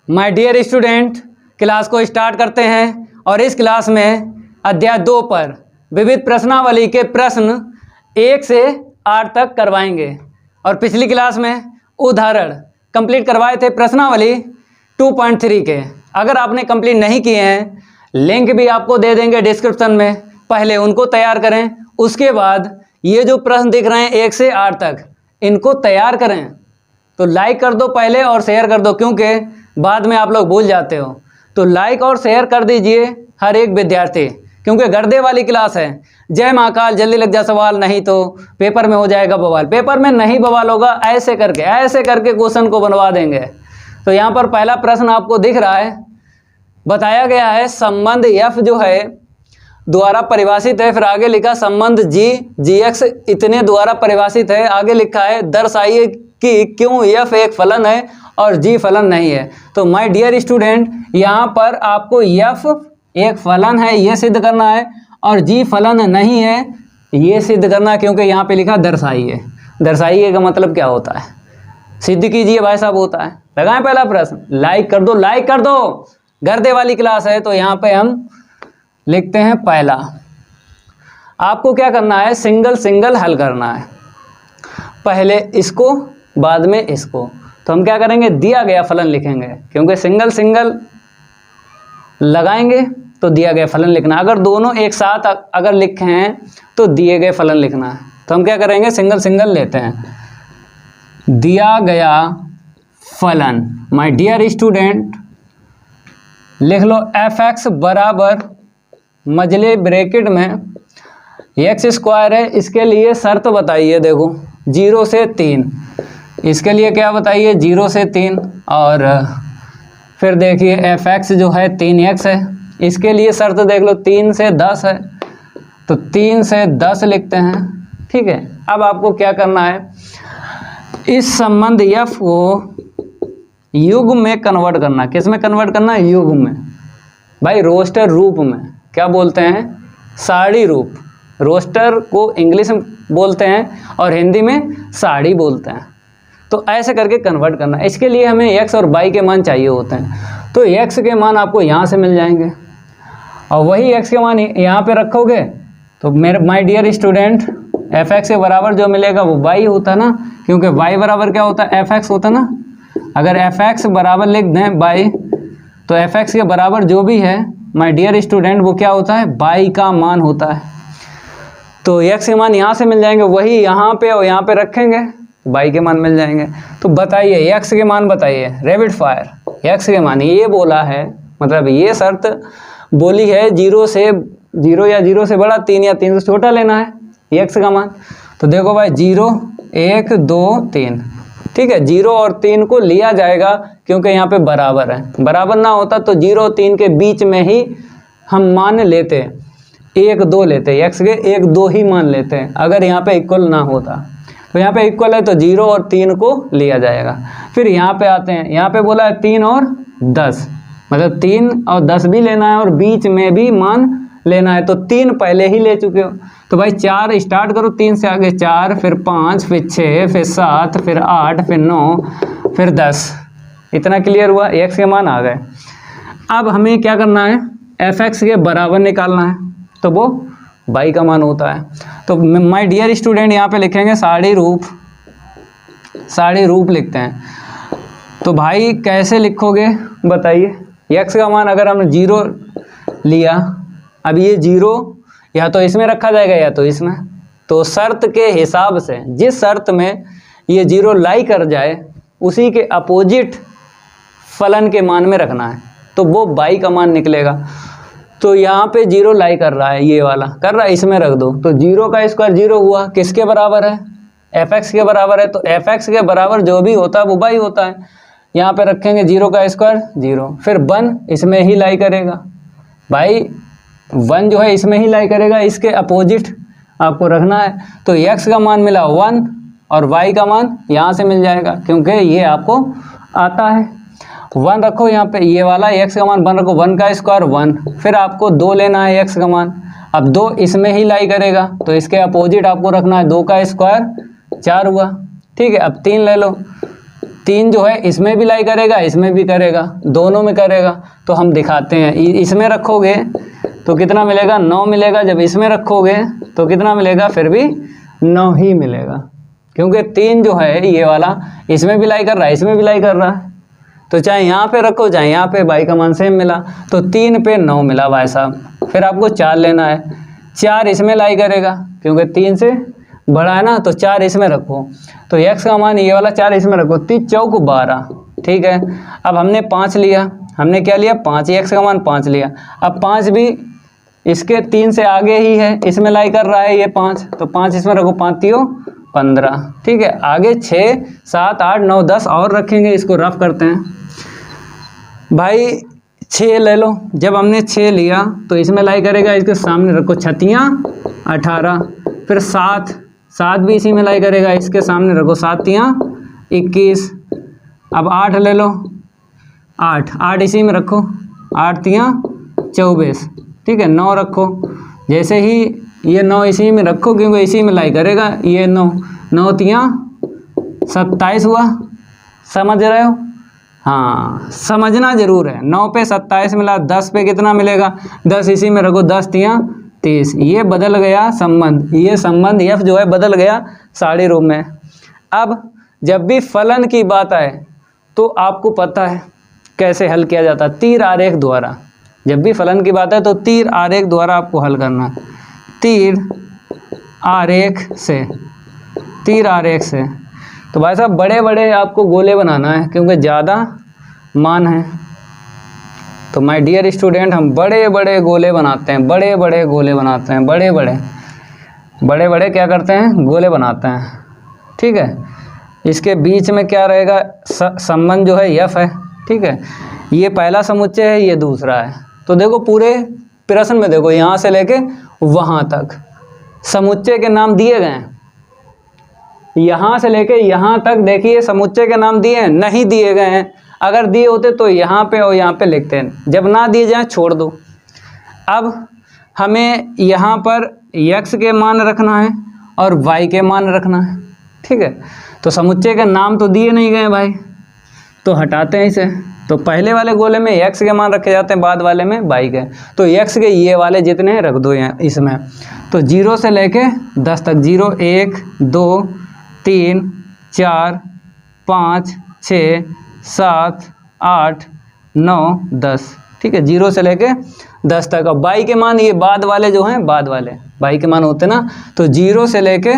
My dear student, class को start करते हैं और इस क्लास में अध्याय 2 पर विविध प्रश्नावली के प्रश्न 1 से 8 तक करवाएंगे। और पिछली क्लास में उदाहरण कंप्लीट करवाए थे प्रश्नावली 2.3 के। अगर आपने कंप्लीट नहीं किए हैं, लिंक भी आपको दे देंगे डिस्क्रिप्शन में, पहले उनको तैयार करें। उसके बाद ये जो प्रश्न दिख रहे हैं 1 से 8 तक, इनको तैयार करें। तो लाइक कर दो पहले और शेयर कर दो, क्योंकि बाद में आप लोग भूल जाते हो। तो लाइक और शेयर कर दीजिए हर एक विद्यार्थी, क्योंकि गर्दे वाली क्लास है। जय महाकाल, जल्दी लग जा सवाल, नहीं तो पेपर में हो जाएगा बवाल। पेपर में नहीं बवाल होगा, ऐसे करके क्वेश्चन को बनवा देंगे। तो यहाँ पर पहला प्रश्न आपको दिख रहा है, बताया गया है संबंध एफ जो है द्वारा परिभाषित है। फिर आगे लिखा संबंध जी एक्स इतने द्वारा परिभाषित है। आगे लिखा है दर्शाइए कि क्यों एफ एक फलन है और जी फलन नहीं है। तो माय डियर स्टूडेंट, यहाँ पर आपको एफ एक फलन है ये सिद्ध करना है और जी फलन नहीं है ये सिद्ध करना है, क्योंकि यहाँ पे लिखा दर्शाइए। दर्शाइए का मतलब क्या होता है? सिद्ध कीजिए भाई साहब होता है। लगाएं पहला प्रश्न, लाइक कर दो, लाइक कर दो। गर्दे वाली क्लास है तो यहाँ पे हम लिखते हैं पहला। आपको क्या करना है, सिंगल हल करना है। पहले इसको बाद में इसको। तो हम क्या करेंगे, दिया गया फलन लिखेंगे, क्योंकि सिंगल लगाएंगे तो दिया गया फलन लिखना। अगर दोनों एक साथ अगर लिखे हैं तो दिए गए फलन लिखना है। तो हम क्या करेंगे, सिंगल लेते हैं। दिया गया फलन, माय डियर स्टूडेंट लिख लो एफ एक्स बराबर मजले ब्रैकेट में एक्स स्क्वायर है। इसके लिए शर्त बताइए, देखो 0 से 3। इसके लिए क्या बताइए, 0 से 3। और फिर देखिए एफ एक्स जो है 3x है। इसके लिए शर्त देख लो 3 से 10 है, तो 3 से 10 लिखते हैं। ठीक है, अब आपको क्या करना है, इस संबंध एफ को युग्म में कन्वर्ट करना। किस में कन्वर्ट करना है, युग्म में। भाई रोस्टर रूप में, क्या बोलते हैं, साड़ी रूप। रोस्टर को इंग्लिश में बोलते हैं और हिंदी में साड़ी बोलते हैं। तो ऐसे करके कन्वर्ट करना। इसके लिए हमें x और y के मान चाहिए होते हैं। तो x के मान आपको यहाँ से मिल जाएंगे और वही x के मान यहाँ पे रखोगे तो मेरे my dear student f x के बराबर जो मिलेगा वो y होता है ना, क्योंकि y बराबर क्या होता है, एफ एक्स होता है ना। अगर एफ एक्स बराबर लिख दें y, तो एफ एक्स के बराबर जो भी है माय डियर स्टूडेंट वो क्या होता है, y का मान होता है। तो x के मान यहाँ से मिल जाएंगे, वही यहाँ पे और यहाँ पे रखेंगे, y के मान मिल जाएंगे। तो बताइए x के मान बताइए, रैपिड फायर। x के मान ये बोला है, मतलब ये शर्त बोली है 0 या 0 से बड़ा, 3 या 3 से छोटा लेना है x का मान। तो देखो भाई 0 1 2 3, ठीक है। 0 और 3 को लिया जाएगा क्योंकि यहाँ पे बराबर है। बराबर ना होता तो 0 और 3 के बीच में ही हम मान लेते, 1 2 लेते, x के 1 2 ही मान लेते हैं अगर यहाँ पे इक्वल ना होता। तो यहाँ पे इक्वल है तो 0 और 3 को लिया जाएगा। फिर यहाँ पे आते हैं, यहाँ पे बोला है 3 और 10, मतलब 3 और 10 भी लेना है और बीच में भी मान लेना है। तो 3 पहले ही ले चुके हो, तो भाई 4 स्टार्ट करो, 3 से आगे 4, फिर 5, फिर 6, फिर 7, फिर 8, फिर 9, फिर 10। इतना क्लियर हुआ, x के मान आ गए। अब हमें क्या करना है, एफ एक्स के बराबर निकालना है, तो वो y का मान होता है। तो माय डियर स्टूडेंट यहाँ पे लिखेंगे साड़ी रूप लिखते हैं। तो भाई कैसे लिखोगे बताइए, x का मान अगर हमने 0 लिया, अब ये 0 या तो इसमें रखा जाएगा या तो इसमें। तो शर्त के हिसाब से जिस शर्त में ये 0 लाई कर जाए उसी के अपोजिट फलन के मान में रखना है, तो वो y का मान निकलेगा। तो यहाँ पे 0 लाई कर रहा है, ये वाला कर रहा है, इसमें रख दो। तो 0 का स्क्वायर 0 हुआ, किसके बराबर है, एफ एक्स के बराबर है। तो एफ एक्स के बराबर जो भी होता है वो y होता है। यहाँ पे रखेंगे 0 का स्क्वायर 0, फिर 1 इसमें ही लाई करेगा। भाई 1 जो है इसमें ही लाई करेगा, इसके अपोजिट आपको रखना है। तो x का मान मिला 1 और y का मान यहाँ से मिल जाएगा, क्योंकि ये आपको आता है। 1 रखो यहाँ पे, ये वाला x का मान 1 रखो, 1 का स्क्वायर 1, फिर आपको 2 लेना है x का मान। अब 2 इसमें ही लाई करेगा, तो इसके अपोजिट आपको रखना है, 2 का स्क्वायर 4 हुआ, ठीक है। अब 3 ले लो, 3 जो है इसमें भी लाई करेगा, इसमें भी करेगा, दोनों में करेगा। तो हम दिखाते हैं, इसमें रखोगे तो कितना मिलेगा, 9 मिलेगा। जब इसमें रखोगे तो कितना मिलेगा, फिर भी 9 ही मिलेगा, क्योंकि 3 जो है ये वाला इसमें भी लाई कर रहा है, इसमें भी लाई कर रहा है। तो चाहे यहाँ पे रखो चाहे यहाँ पे, बाई का मान सेम मिला। तो 3 पे 9 मिला भाई साहब। फिर आपको 4 लेना है, 4 इसमें लाई करेगा क्योंकि 3 से बड़ा है ना, तो 4 इसमें रखो। तो x का मान ये वाला 4 इसमें रखो, 3 चौक 12, ठीक है। अब हमने 5 लिया, हमने क्या लिया, 5, x का मान 5 लिया। अब 5 भी इसके 3 से आगे ही है, इसमें लाई कर रहा है ये 5, तो 5 इसमें रखो, 5 3 15, ठीक है। आगे 6 7 8 9 10 और रखेंगे, इसको रफ करते हैं भाई। 6 ले लो, जब हमने 6 लिया तो इसमें लाई करेगा, इसके सामने रखो, 6 18, फिर 7 भी इसी में लाई करेगा, इसके सामने रखो, 7 21। अब 8 ले लो, 8 इसी में रखो, 8 24, ठीक है। 9 रखो, जैसे ही ये 9 इसी में रखो क्योंकि इसी में लाई करेगा, ये 9 27 हुआ, समझ रहे हो? हाँ, समझना जरूर है। 9 पे 27 मिला, 10 पे कितना मिलेगा, 10 इसी में रखो, 10 30। ये बदल गया संबंध, ये संबंध f जो है बदल गया साड़ी रूप में। अब जब भी फलन की बात आए तो आपको पता है कैसे हल किया जाता है, तीर आरेख द्वारा। जब भी फलन की बात है तो तीर आरेख द्वारा आपको हल करना है, तीर आरेख से, तीर आरेख से। तो भाई साहब बड़े बड़े आपको गोले बनाना है क्योंकि ज़्यादा मान है। तो माय डियर स्टूडेंट, हम बड़े बड़े गोले बनाते हैं, बड़े बड़े गोले बनाते हैं, बड़े बड़े क्या करते हैं, गोले बनाते हैं, ठीक है। इसके बीच में क्या रहेगा, संबंध जो है f है, ठीक है। ये पहला समुच्चय है, ये दूसरा है। तो देखो पूरे प्रश्न में देखो, यहाँ से लेके वहाँ तक समुच्चय के नाम दिए गए हैं। यहाँ से लेके यहाँ तक देखिए समुच्चय के नाम दिए हैं, नहीं दिए गए हैं। अगर दिए होते तो यहाँ पे और यहाँ पे लिखते हैं, जब ना दिए जाए छोड़ दो। अब हमें यहाँ पर x के मान रखना है और y के मान रखना है, ठीक है। तो समुच्चय के नाम तो दिए नहीं गए भाई, तो हटाते हैं इसे। तो पहले वाले गोले में x के मान रखे जाते हैं, बाद वाले में y के। तो x के ये वाले जितने हैं रख दो यहाँ इसमें। तो 0 से लेके 10 तक, 0 1 2 3 4 5 6 7 8 9 10, ठीक है। 0 से लेके 10 तक। अब y के मान ये बाद वाले जो हैं, बाद वाले y के मान होते ना, तो 0 से लेके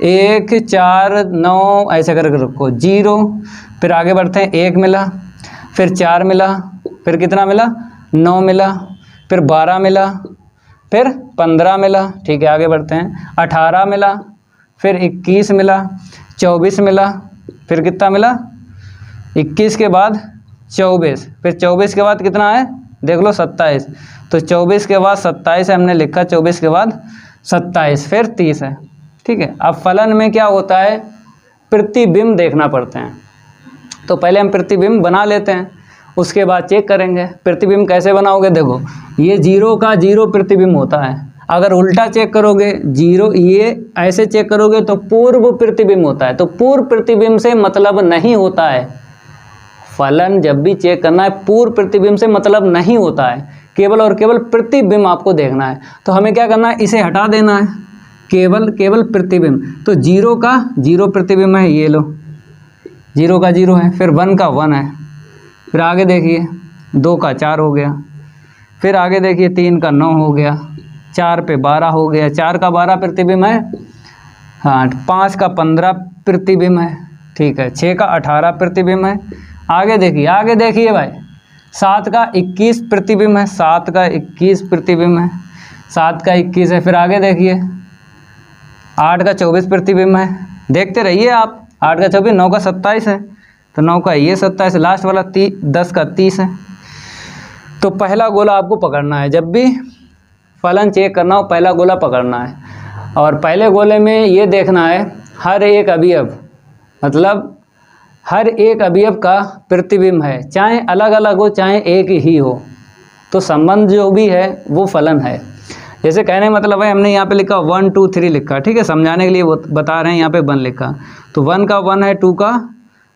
1 4 9 ऐसे करके रखो, 0। फिर आगे बढ़ते हैं, 1 मिला, फिर 4 मिला, फिर कितना मिला, 9 मिला, फिर 12 मिला, फिर 15 मिला, ठीक है। आगे बढ़ते हैं, 18 मिला, फिर 21 मिला, 24 मिला, फिर कितना मिला, 21 के बाद 24, फिर 24 के बाद कितना है देख लो, 27। तो 24 के बाद 27 है, हमने लिखा 24 के बाद 27, फिर 30 है, ठीक है। अब फलन में क्या होता है, प्रतिबिंब देखना पड़ते हैं। तो पहले हम प्रतिबिंब बना लेते हैं, उसके बाद चेक करेंगे। प्रतिबिंब कैसे बनाओगे, देखो ये 0 का 0 प्रतिबिंब होता है। अगर उल्टा चेक करोगे, 0 ये ऐसे चेक करोगे तो पूर्व प्रतिबिंब होता है। तो पूर्व प्रतिबिंब से मतलब नहीं होता है, फलन जब भी चेक करना है पूर्व प्रतिबिंब से मतलब नहीं होता है, केवल और केवल प्रतिबिंब आपको देखना है। तो हमें क्या करना है, इसे हटा देना है, केवल प्रतिबिंब। तो 0 का 0 प्रतिबिंब है, ये लो 0 का 0 है, फिर 1 का 1 है, फिर आगे देखिए 2 का 4 हो गया, फिर आगे देखिए 3 का 9 हो गया, 4 पे 12 हो गया, 4 का 12 प्रतिबिंब है, हाँ। 5 का 15 प्रतिबिंब है, ठीक है। 6 का 18 प्रतिबिंब है। आगे देखिए भाई, 7 का 21 प्रतिबिंब है, 7 का 21 प्रतिबिंब है, 7 का 21 है। फिर आगे देखिए 8 का 24 प्रतिबिंब है, देखते रहिए आप। 8 का 24, 9 का 27 है, तो 9 का ये 27, लास्ट वाला 10 का 30 है। तो पहला गोला आपको पकड़ना है, जब भी फलन चेक करना हो पहला गोला पकड़ना है। और पहले गोले में ये देखना है हर एक अवयव, मतलब हर एक अवयव का प्रतिबिंब है, चाहे अलग अलग हो चाहे एक ही हो, तो संबंध जो भी है वो फलन है। जैसे कहने मतलब है, हमने यहाँ पे लिखा 1 2 3 लिखा, ठीक है, समझाने के लिए वो बता रहे हैं, यहाँ पे 1 लिखा, तो 1 का 1 है, 2 का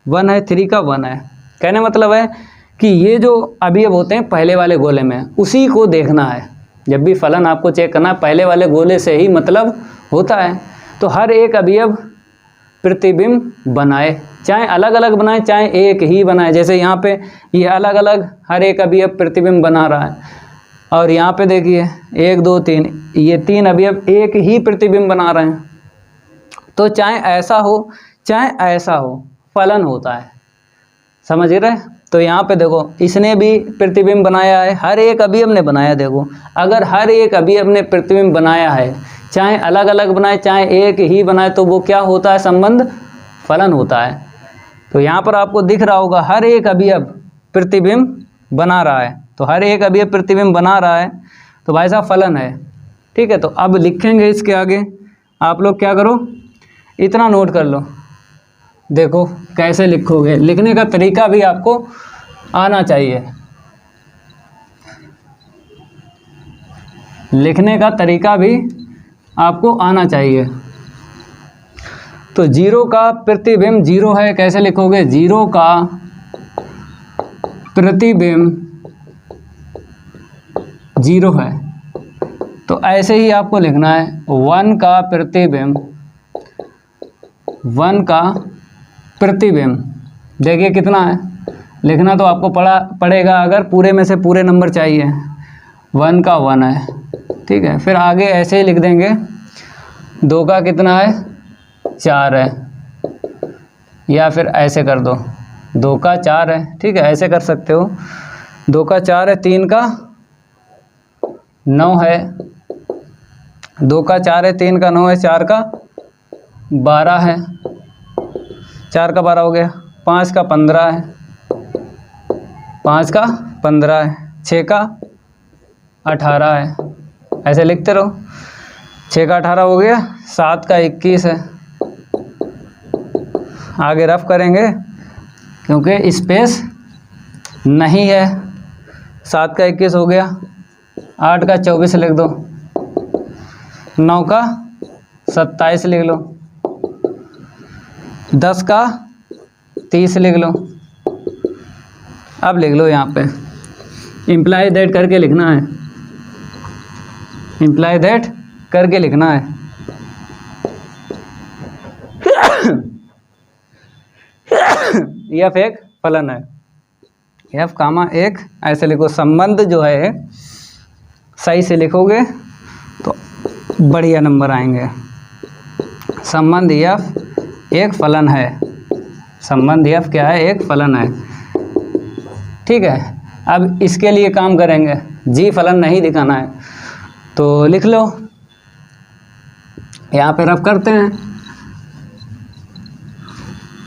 1 है, 3 का 1 है। कहने मतलब है कि ये जो अवयव होते हैं पहले वाले गोले में, उसी को देखना है। जब भी फलन आपको चेक करना है, पहले वाले गोले से ही मतलब होता है। तो हर एक अवयव प्रतिबिंब बनाए, चाहे अलग अलग बनाए चाहे एक ही बनाए। जैसे यहाँ पे ये अलग अलग हर एक अवयव प्रतिबिंब बना रहा है, और यहाँ पे देखिए 1 2 3, ये 3 अवयव एक ही प्रतिबिंब बना रहे हैं। तो चाहे ऐसा हो चाहे ऐसा हो, फलन होता है, समझ रहे। तो यहाँ पे देखो इसने भी प्रतिबिंब बनाया है, हर एक अवयव ने बनाया। देखो अगर हर एक अवयव ने प्रतिबिंब बनाया है, चाहे अलग अलग बनाए चाहे एक ही बनाए, तो वो क्या होता है, संबंध फलन होता है। तो यहाँ पर आपको दिख रहा होगा हर एक अवयव प्रतिबिंब बना रहा है, तो हर एक अवयव प्रतिबिंब बना रहा है तो भाई साहब फलन है। ठीक है, तो अब लिखेंगे इसके आगे। आप लोग क्या करो, इतना नोट कर लो। देखो कैसे लिखोगे, लिखने का तरीका भी आपको आना चाहिए, लिखने का तरीका भी आपको आना चाहिए। तो 0 का प्रतिबिंब 0 है, कैसे लिखोगे, 0 का प्रतिबिंब 0 है। तो ऐसे ही आपको लिखना है 1 का प्रतिबिंब, 1 का प्रतिबिंब देखिए कितना है, लिखना तो आपको पड़ेगा अगर पूरे में से पूरे नंबर चाहिए। 1 का 1 है, ठीक है। फिर आगे ऐसे ही लिख देंगे 2 का कितना है, 4 है, या फिर ऐसे कर दो 2 का 4 है, ठीक है, ऐसे कर सकते हो। 2 का 4 है, 3 का 9 है, 2 का 4 है, 3 का 9 है, 4 का 12 है, 4 का 12 हो गया, 5 का 15 है, 5 का 15 है, 6 का 18 है, ऐसे लिखते रहो। 6 का 18 हो गया, 7 का 21 है। आगे रफ करेंगे क्योंकि स्पेस नहीं है। 7 का 21 हो गया, 8 का 24 लिख दो, 9 का 27 लिख लो, 10 का 30 लिख लो। अब लिख लो यहाँ पे इम्प्लाई दैट करके लिखना है, इम्प्लाई दैट करके लिखना है। एफ एक फलन है, एफ कामा एक, ऐसे लिखो। संबंध जो है सही से लिखोगे तो बढ़िया नंबर आएंगे। संबंध एफ एक फलन है, संबंध एफ क्या है, एक फलन है, ठीक है। अब इसके लिए काम करेंगे, जी फलन नहीं दिखाना है तो लिख लो, यहाँ पे रफ करते हैं।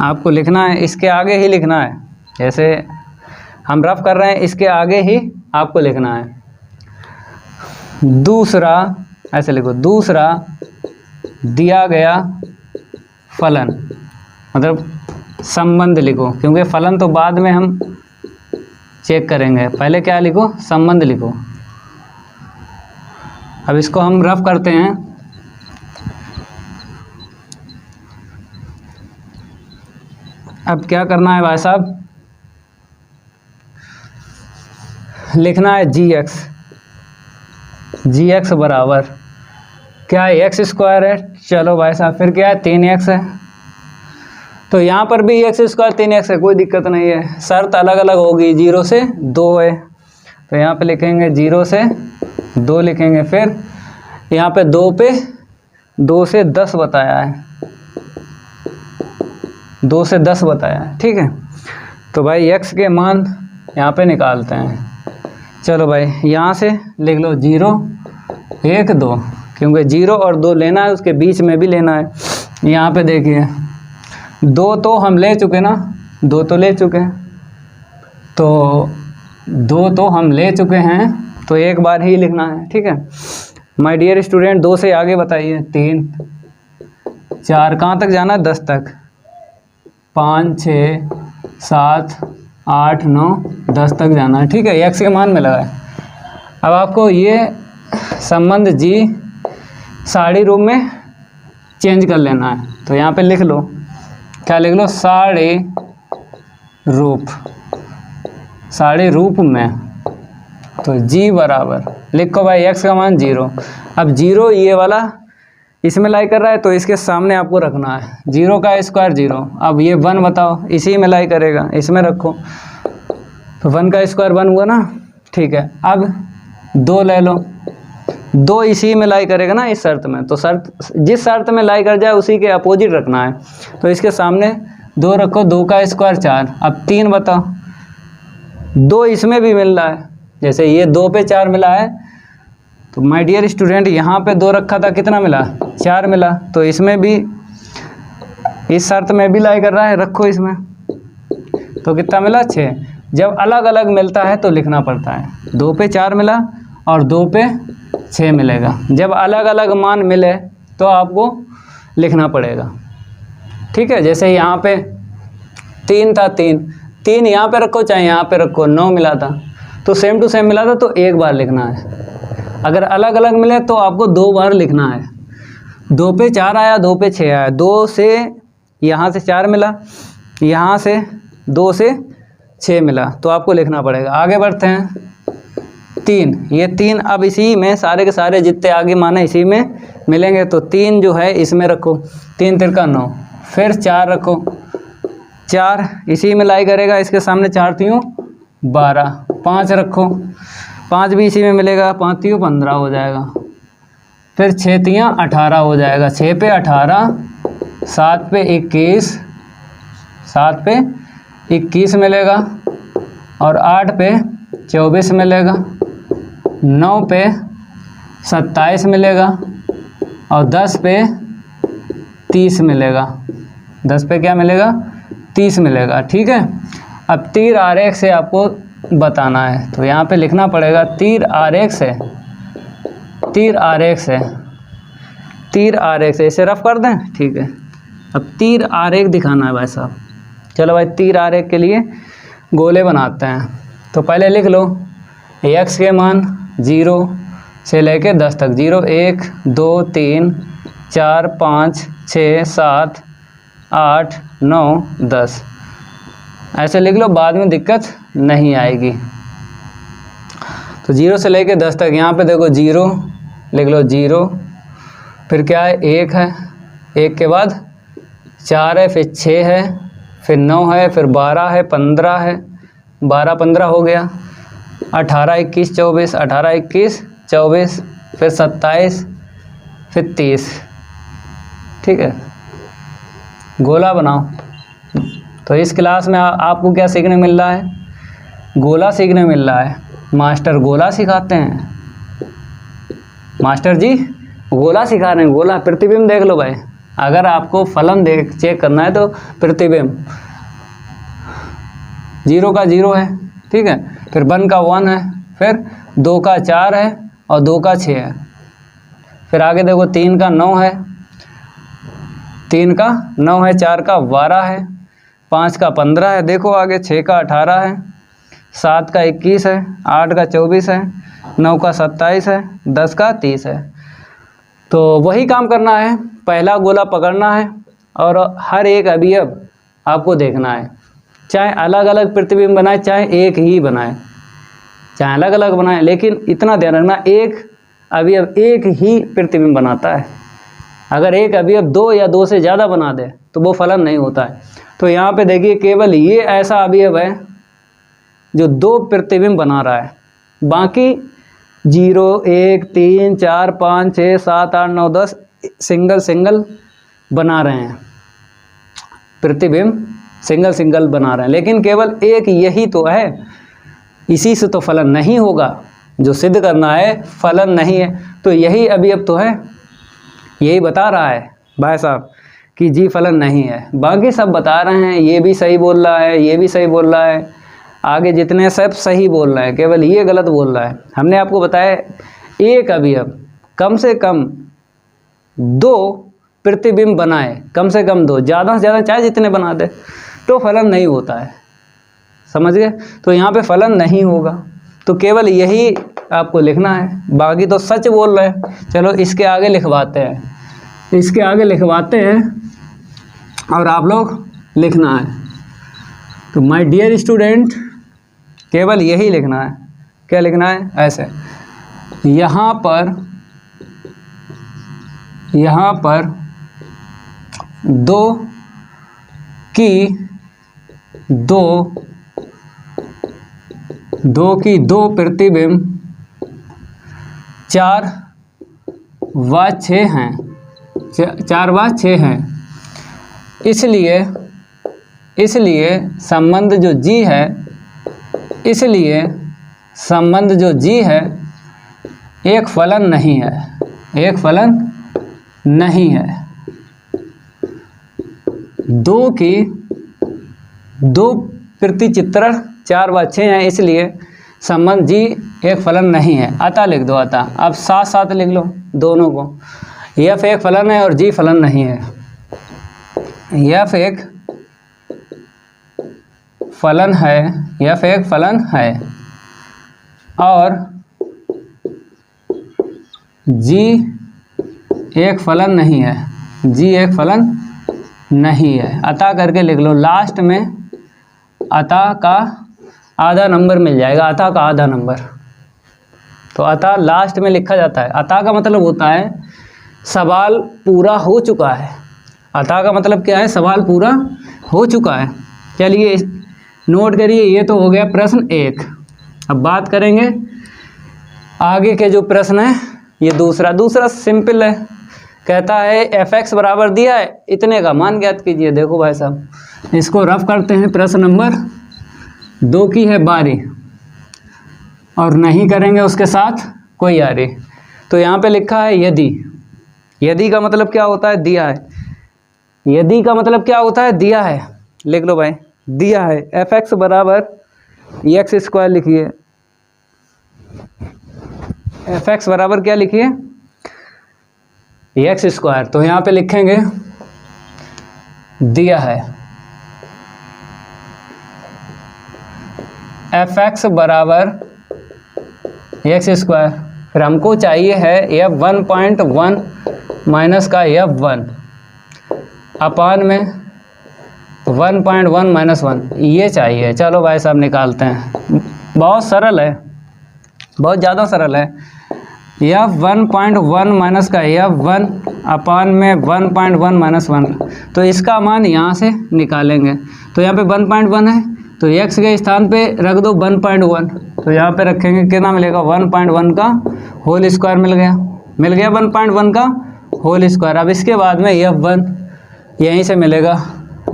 आपको लिखना है इसके आगे ही लिखना है, जैसे हम रफ कर रहे हैं इसके आगे ही आपको लिखना है। दूसरा, ऐसे लिखो, दूसरा दिया गया फलन, मतलब संबंध लिखो, क्योंकि फलन तो बाद में हम चेक करेंगे, पहले क्या लिखो, संबंध लिखो। अब इसको हम रफ करते हैं। अब क्या करना है भाई साहब, लिखना है जी एक्स बराबर क्या है, एक्स स्क्वायर है। चलो भाई साहब, फिर क्या है, 3x है। तो यहाँ पर भी एक्स स्क्वायर 3x है, कोई दिक्कत नहीं है, शर्त अलग अलग होगी, 0 से 2 है। तो यहाँ पे लिखेंगे 0 से 2 लिखेंगे। फिर यहाँ पे 2 से 10 बताया है, 2 से 10 बताया है, ठीक है। तो भाई x के मान यहाँ पे निकालते हैं। चलो भाई यहाँ से लिख लो 0 1 2, क्योंकि 0 और 2 लेना है, उसके बीच में भी लेना है। यहाँ पे देखिए 2 तो हम ले चुके ना, 2 तो ले चुके हैं, तो 2 तो हम ले चुके हैं, तो एक बार ही लिखना है, ठीक है। माय डियर स्टूडेंट, 2 से आगे बताइए, 3 4 कहाँ तक जाना है, 10 तक, 5 6 7 8 9 10 तक जाना है, ठीक है। एक्स के मान में लगाए। अब आपको ये संबंध जी साड़ी रूप में चेंज कर लेना है, तो यहाँ पे लिख लो, क्या लिख लो, साड़ी रूप, साड़ी रूप में। तो जी बराबर लिखो भाई x का मान 0। अब 0 ये वाला इसमें लाई कर रहा है तो इसके सामने आपको रखना है, 0 का स्क्वायर 0। अब ये 1 बताओ, इसी में लाई करेगा, इसमें रखो, तो 1 का स्क्वायर 1 हुआ ना, ठीक है। अब 2 ले लो, 2 इसी में लाई करेगा ना इस शर्त में, तो शर्त जिस शर्त में लाई कर जाए उसी के अपोजिट रखना है। तो इसके सामने 2 रखो, 2 का स्क्वायर 4। अब 3 बताओ, 2 इसमें भी मिल रहा है, जैसे ये 2 पे 4 मिला है, तो माय डियर स्टूडेंट यहाँ पे 2 रखा था, कितना मिला, 4 मिला। तो इसमें भी इस शर्त में भी लाई कर रहा है, रखो इसमें, तो कितना मिला, 6। जब अलग अलग मिलता है तो लिखना पड़ता है, 2 पे 4 मिला और 2 पे 6 मिलेगा। जब अलग अलग मान मिले तो आपको लिखना पड़ेगा, ठीक है। जैसे यहाँ पे 3 था, 3 यहाँ पे रखो चाहे यहाँ पे रखो, 9 मिला था, तो सेम टू सेम मिला था तो एक बार लिखना है। अगर अलग अलग मिले तो आपको 2 बार लिखना है। 2 पे 4 आया, 2 पे 6 आया, 2 से यहाँ से 4 मिला, यहाँ से 2 से 6 मिला, तो आपको लिखना पड़ेगा। आगे बढ़ते हैं, 3, ये 3 अब इसी में सारे के सारे जितने आगे माने इसी में मिलेंगे, तो 3 जो है इसमें रखो, 3 तिरका 9, फिर 4 रखो, 4 इसी में लाई करेगा, इसके सामने 4 3 12, 5 रखो, 5 भी इसी में मिलेगा, 5 3 15 हो जाएगा, फिर 6 3 18 हो जाएगा, 6 पे 18, 7 पे 21, 7 पे 21 मिलेगा, और 8 पे 24 मिलेगा, 9 पे 27 मिलेगा, और 10 पे 30 मिलेगा, 10 पे क्या मिलेगा, 30 मिलेगा, ठीक है। अब तीर आरेख से आपको बताना है, तो यहाँ पे लिखना पड़ेगा तीर आरेख से, तीर आरेख से, तीर आरेख से, इसे रफ कर दें, ठीक है। अब तीर आरेख दिखाना है भाई साहब। चलो भाई, तीर आरेख के लिए गोले बनाते हैं। तो पहले लिख लो x के मान 0 से लेके 10 तक, 0 1 2 3 4 5 6 7 8 9 10, ऐसे लिख लो, बाद में दिक्कत नहीं आएगी। तो 0 से लेके 10 तक, यहाँ पे देखो 0 लिख लो, 0, फिर क्या है, 1 है, 1 के बाद 4 है, फिर 6 है, फिर 9 है, फिर 12 है, 15 है, 12 15 हो गया, 18 21 24, 18 21 24, फिर 27, फिर 30, ठीक है। गोला बनाओ। तो इस क्लास में आपको क्या सीखने मिल रहा है, गोला सीखने मिल रहा है। मास्टर गोला सिखाते हैं, मास्टर जी गोला सिखा रहे हैं, गोला प्रतिबिंब देख लो भाई। अगर आपको फलन देख चेक करना है तो प्रतिबिंब 0 का 0 है, ठीक है, फिर 1 का 1 है, फिर 2 का 4 है, और 2 का 6 है, फिर आगे देखो 3 का 9 है, 3 का 9 है, 4 का 12 है, 5 का 15 है, देखो आगे 6 का 18 है, 7 का 21 है, 8 का 24 है, 9 का 27 है, 10 का 30 है। तो वही काम करना है, पहला गोला पकड़ना है और हर एक अवयव आपको देखना है, चाहे अलग अलग प्रतिबिंब बनाए चाहे एक ही बनाए, चाहे अलग अलग बनाए, लेकिन इतना ध्यान रखना एक अवयव एक ही प्रतिबिंब बनाता है। अगर एक अवयव 2 या 2 से ज़्यादा बना दे तो वो फलन नहीं होता है। तो यहाँ पे देखिए केवल ये ऐसा अवयव है जो 2 प्रतिबिंब बना रहा है, बाकी 0 1 3 4 5 6 7 8 9 10 सिंगल सिंगल बना रहे हैं, प्रतिबिंब सिंगल सिंगल बना रहे हैं, लेकिन केवल एक यही तो है, इसी से तो फलन नहीं होगा। जो सिद्ध करना है फलन नहीं है, तो यही अवयव तो है, यही बता रहा है भाई साहब कि जी फलन नहीं है। बाकी सब बता रहे हैं, ये भी सही बोल रहा है, ये भी सही बोल रहा है, आगे जितने सब सही बोल रहे हैं, केवल ये गलत बोल रहा है। हमने आपको बताया एक अवयव कम से कम 2 प्रतिबिंब बनाए, कम से कम 2, ज़्यादा से ज़्यादा चाहे जितने बना दे, तो फलन नहीं होता है, समझ गए। तो यहाँ पे फलन नहीं होगा, तो केवल यही आपको लिखना है, बाकी तो सच बोल रहे हैं। चलो इसके आगे लिखवाते हैं, इसके आगे लिखवाते हैं और आप लोग लिखना है। तो माय डियर स्टूडेंट केवल यही लिखना है। क्या लिखना है? ऐसे यहाँ पर दो की दो प्रतिबिंब 4 व 6 हैं, 4 व 6 हैं। इसलिए संबंध जो G है, इसलिए संबंध जो G है एक फलन नहीं है, एक फलन नहीं है। दो प्रतिचित्रण 4 व 6 हैं, इसलिए संबंध G एक फलन नहीं है। अतः लिख दो अतः। अब साथ साथ लिख लो दोनों को। F एक फलन है और G फलन नहीं है। F एक फलन है, F एक फलन है और G एक फलन नहीं है, G एक फलन नहीं है। अतः करके लिख लो। लास्ट में अतः का आधा नंबर मिल जाएगा, अतः का आधा नंबर। तो अतः लास्ट में लिखा जाता है। अतः का मतलब होता है सवाल पूरा हो चुका है। अतः का मतलब क्या है? सवाल पूरा हो चुका है। चलिए नोट करिए, ये तो हो गया प्रश्न 1। अब बात करेंगे आगे के जो प्रश्न है। ये दूसरा सिंपल है। कहता है f(x) बराबर दिया है, इतने का मान ज्ञात कीजिए। देखो भाई साहब, इसको रफ करते हैं। प्रश्न नंबर 2 की है बारी और नहीं करेंगे उसके साथ कोई यारी। तो यहाँ पे लिखा है यदि। यदि का मतलब क्या होता है? दिया है। यदि का मतलब क्या होता है? दिया है। लिख लो भाई, दिया है f(x) बराबर x² लिखिए। f(x) बराबर क्या लिखिए? x²। तो यहाँ पे लिखेंगे दिया है f(x) बराबर x²। फिर हमको चाहिए है f(1.1) माइनस का f(1) अपान में 1.1 माइनस 1, ये चाहिए। चलो भाई साहब निकालते हैं। बहुत सरल है, बहुत ज़्यादा सरल है। f(1.1) माइनस का f(1) अपान में 1.1 माइनस 1। तो इसका मान यहाँ से निकालेंगे। तो यहाँ पे 1.1 है, तो x के स्थान पे रख दो 1.1। तो यहाँ पे रखेंगे, कितना मिलेगा? 1.1 का होल स्क्वायर मिल गया 1.1 का होल स्क्वायर। अब इसके बाद में f(1) यहीं से मिलेगा,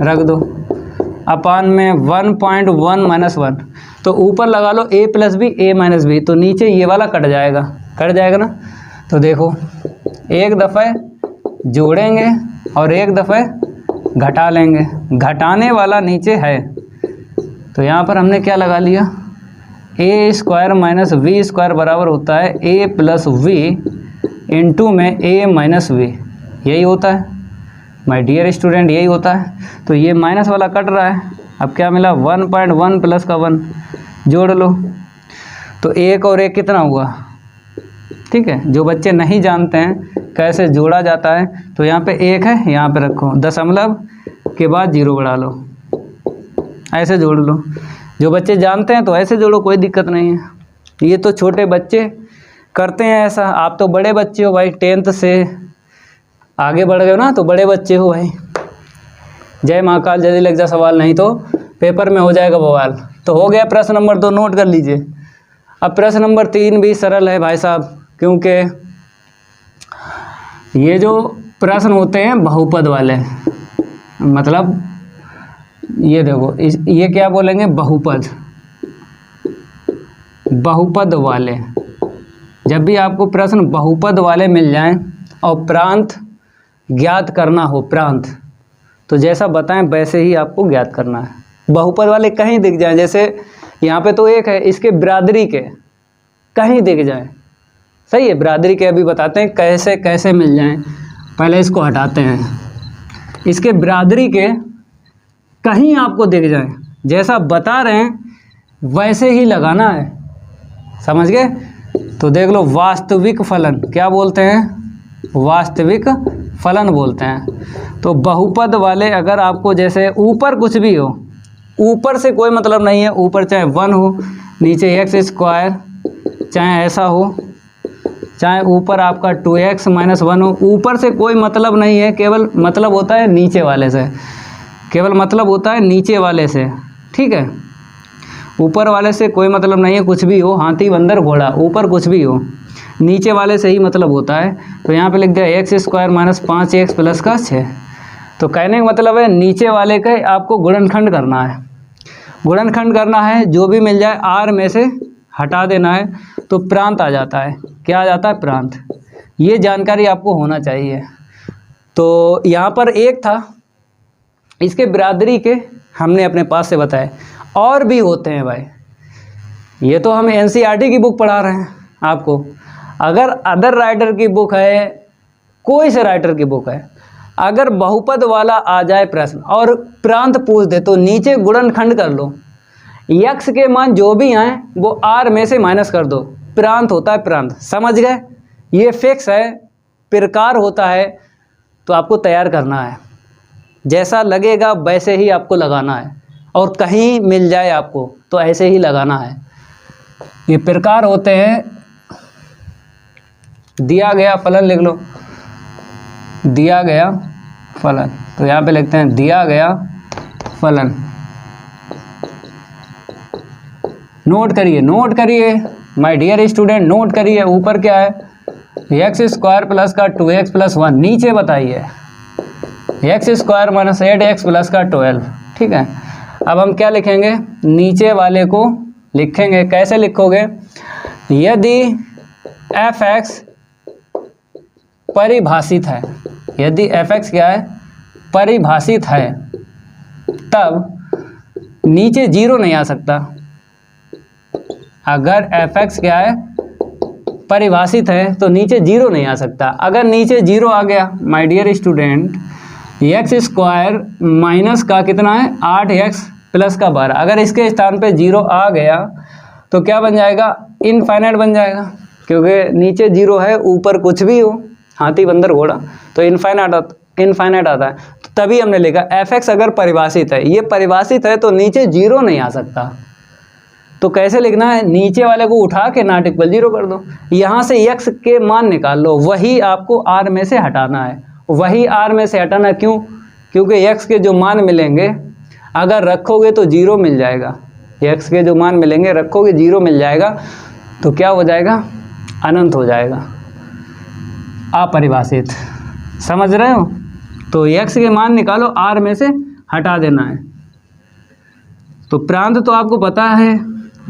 रख दो अपान में 1.1 माइनस 1। तो ऊपर लगा लो a plus b, a minus b, तो नीचे ये वाला कट जाएगा ना। तो देखो एक दफ़े जोड़ेंगे और एक दफ़े घटा लेंगे। घटाने वाला नीचे है, तो यहाँ पर हमने क्या लगा लिया? a² माइनस v² बराबर होता है a प्लस वी इंटू में a माइनस वी। यही होता है माय डियर स्टूडेंट, यही होता है। तो ये माइनस वाला कट रहा है। अब क्या मिला? 1.1 प्लस का 1 जोड़ लो। तो 1 और 1 कितना हुआ? ठीक है, जो बच्चे नहीं जानते हैं कैसे जोड़ा जाता है, तो यहाँ पे 1 है, यहाँ पे रखो, दशमलव के बाद 0 बढ़ा लो, ऐसे जोड़ लो। जो बच्चे जानते हैं तो ऐसे जोड़ो, कोई दिक्कत नहीं है। ये तो छोटे बच्चे करते हैं ऐसा। आप तो बड़े बच्चे हो भाई, 10th से आगे बढ़ गए हो ना, तो बड़े बच्चे हो भाई। जय महाकाल, जल्दी लग जा सवाल, नहीं तो पेपर में हो जाएगा बवाल। तो हो गया प्रश्न नंबर 2, नोट कर लीजिए। अब प्रश्न नंबर 3 भी सरल है भाई साहब, क्योंकि ये जो प्रश्न होते हैं बहुपद वाले, मतलब ये देखो ये क्या बोलेंगे? बहुपद वाले। जब भी आपको प्रश्न बहुपद वाले मिल जाएं और प्रांत ज्ञात करना हो, प्रांत, तो जैसा बताएं वैसे ही आपको ज्ञात करना है। बहुपद वाले कहीं दिख जाएं, जैसे यहाँ पे तो 1 है, इसके बरादरी के कहीं दिख जाएं, सही है। बरादरी के अभी बताते हैं कैसे कैसे मिल जाएं। पहले इसको हटाते हैं। इसके बरादरी के कहीं आपको दिख जाएं, जैसा बता रहे हैं वैसे ही लगाना है, समझ गए? तो देख लो, वास्तविक फलन क्या बोलते हैं? वास्तविक फलन बोलते हैं। तो बहुपद वाले अगर आपको जैसे ऊपर कुछ भी हो, ऊपर से कोई मतलब नहीं है, ऊपर चाहे 1 हो, नीचे एक्स स्क्वायर चाहे ऐसा हो, चाहे ऊपर आपका 2x - 1 हो, ऊपर से कोई मतलब नहीं है, केवल मतलब होता है नीचे वाले से, केवल मतलब होता है नीचे वाले से, ठीक है। ऊपर वाले से कोई मतलब नहीं है, कुछ भी हो, हाथी बंदर घोड़ा, ऊपर कुछ भी हो, नीचे वाले से ही मतलब होता है। तो यहाँ पे लिख दिया x square minus 5x plus का 6। तो कहने का मतलब है नीचे वाले का आपको गुणनखंड करना है, गुणनखंड करना है, जो भी मिल जाए r में से हटा देना है, तो प्रांत आ जाता है। क्या आ जाता है? प्रांत। ये जानकारी आपको होना चाहिए। तो यहाँ पर एक था, इसके बिरादरी के हमने अपने पास से बताए, और भी होते हैं भाई। ये तो हम एनसीईआरटी की बुक पढ़ा रहे हैं आपको। अगर अदर राइटर की बुक है, कोई से राइटर की बुक है, अगर बहुपद वाला आ जाए प्रश्न और प्रांत पूछ दे तो नीचे गुणनखंड कर लो, यक्स के मान जो भी आए वो आर में से माइनस कर दो, प्रांत होता है प्रांत। समझ गए? ये फिक्स है, प्रकार होता है, तो आपको तैयार करना है, जैसा लगेगा वैसे ही आपको लगाना है, और कहीं मिल जाए आपको तो ऐसे ही लगाना है। ये प्रकार होते हैं। दिया गया फलन लिख लो, दिया गया फलन, तो यहाँ पे लिखते हैं दिया गया फलन। नोट करिए, नोट करिए माय डियर स्टूडेंट, नोट करिए। ऊपर क्या है? एक्स स्क्वायर प्लस का 2x प्लस 1। नीचे बताइए x square minus 8x plus का 12। ठीक है, अब हम क्या लिखेंगे? नीचे वाले को लिखेंगे। कैसे लिखोगे? यदि f(x) परिभाषित है, यदि f(x) क्या है? परिभाषित है, तब नीचे 0 नहीं आ सकता। अगर f(x) क्या है? परिभाषित है तो नीचे 0 नहीं आ सकता। अगर नीचे 0 आ गया my dear student, x square minus का कितना है? 8x प्लस का 12, अगर इसके स्थान पे 0 आ गया तो क्या बन जाएगा? इनफाइनाइट बन जाएगा, क्योंकि नीचे 0 है, ऊपर कुछ भी हो, हाथी बंदर घोड़ा, तो इनफाइनाइट आता है। तो तभी हमने लिखा f(x) अगर परिभाषित है, ये परिभाषित है तो नीचे 0 नहीं आ सकता। तो कैसे लिखना है? नीचे वाले को उठा के नॉट इक्वल 0 कर दो, यहाँ से x के मान निकाल लो, वही आपको r में से हटाना है, वही r में से हटाना। क्यों? क्योंकि x के जो मान मिलेंगे अगर रखोगे तो 0 मिल जाएगा, x के जो मान मिलेंगे रखोगे 0 मिल जाएगा, तो क्या हो जाएगा? अनंत हो जाएगा, अपरिभाषित। समझ रहे हो? तो x के मान निकालो, r में से हटा देना है। तो प्रांत तो आपको पता है,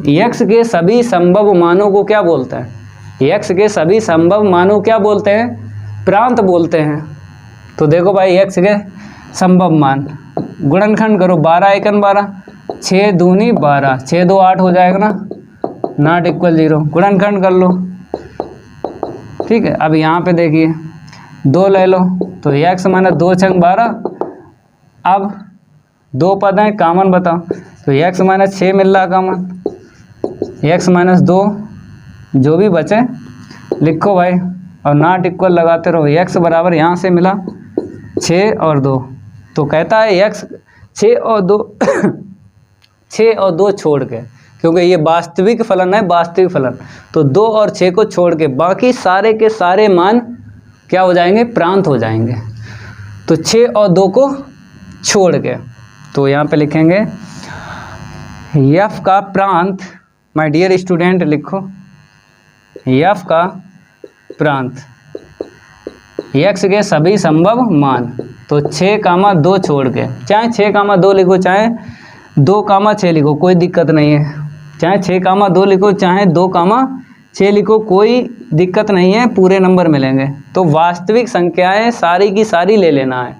x के सभी संभव मानों को क्या बोलते हैं? x के सभी संभव मानों क्या बोलते हैं? प्रांत बोलते हैं। तो देखो भाई, x के संभव मान गुणनखंड करो, 12 एकन 12, 6 दूनी 12, 6 2 8 हो जाएगा ना, नॉट इक्वल 0, गुणनखंड कर लो। ठीक है, अब यहाँ पे देखिए 2 ले लो, तो x माइनस 2 छंग 12। अब 2 पद हैं, कॉमन बताओ, तो x माइनस 6 मिल रहा कॉमन, x माइनस 2 जो भी बचे लिखो भाई, और नॉट इक्वल लगाते रहो। x बराबर यहाँ से मिला 6 और 2, तो कहता है x 6 और 2 6 और 2 छोड़ के, क्योंकि ये वास्तविक फलन है, वास्तविक फलन, तो 2 और 6 को छोड़ के बाकी सारे के सारे मान क्या हो जाएंगे? प्रांत हो जाएंगे। तो 6 और 2 को छोड़ के, तो यहाँ पे लिखेंगे f का प्रांत, माय डियर स्टूडेंट लिखो, f का प्रांत x के सभी संभव मान, तो 6, 2 छोड़ के, चाहे 6, 2 लिखो, चाहे 2, 6 लिखो, कोई दिक्कत नहीं है, चाहे 6, 2 लिखो, चाहे 2, 6 लिखो, कोई दिक्कत नहीं है, पूरे नंबर मिलेंगे। तो वास्तविक संख्याएं सारी की सारी ले लेना है,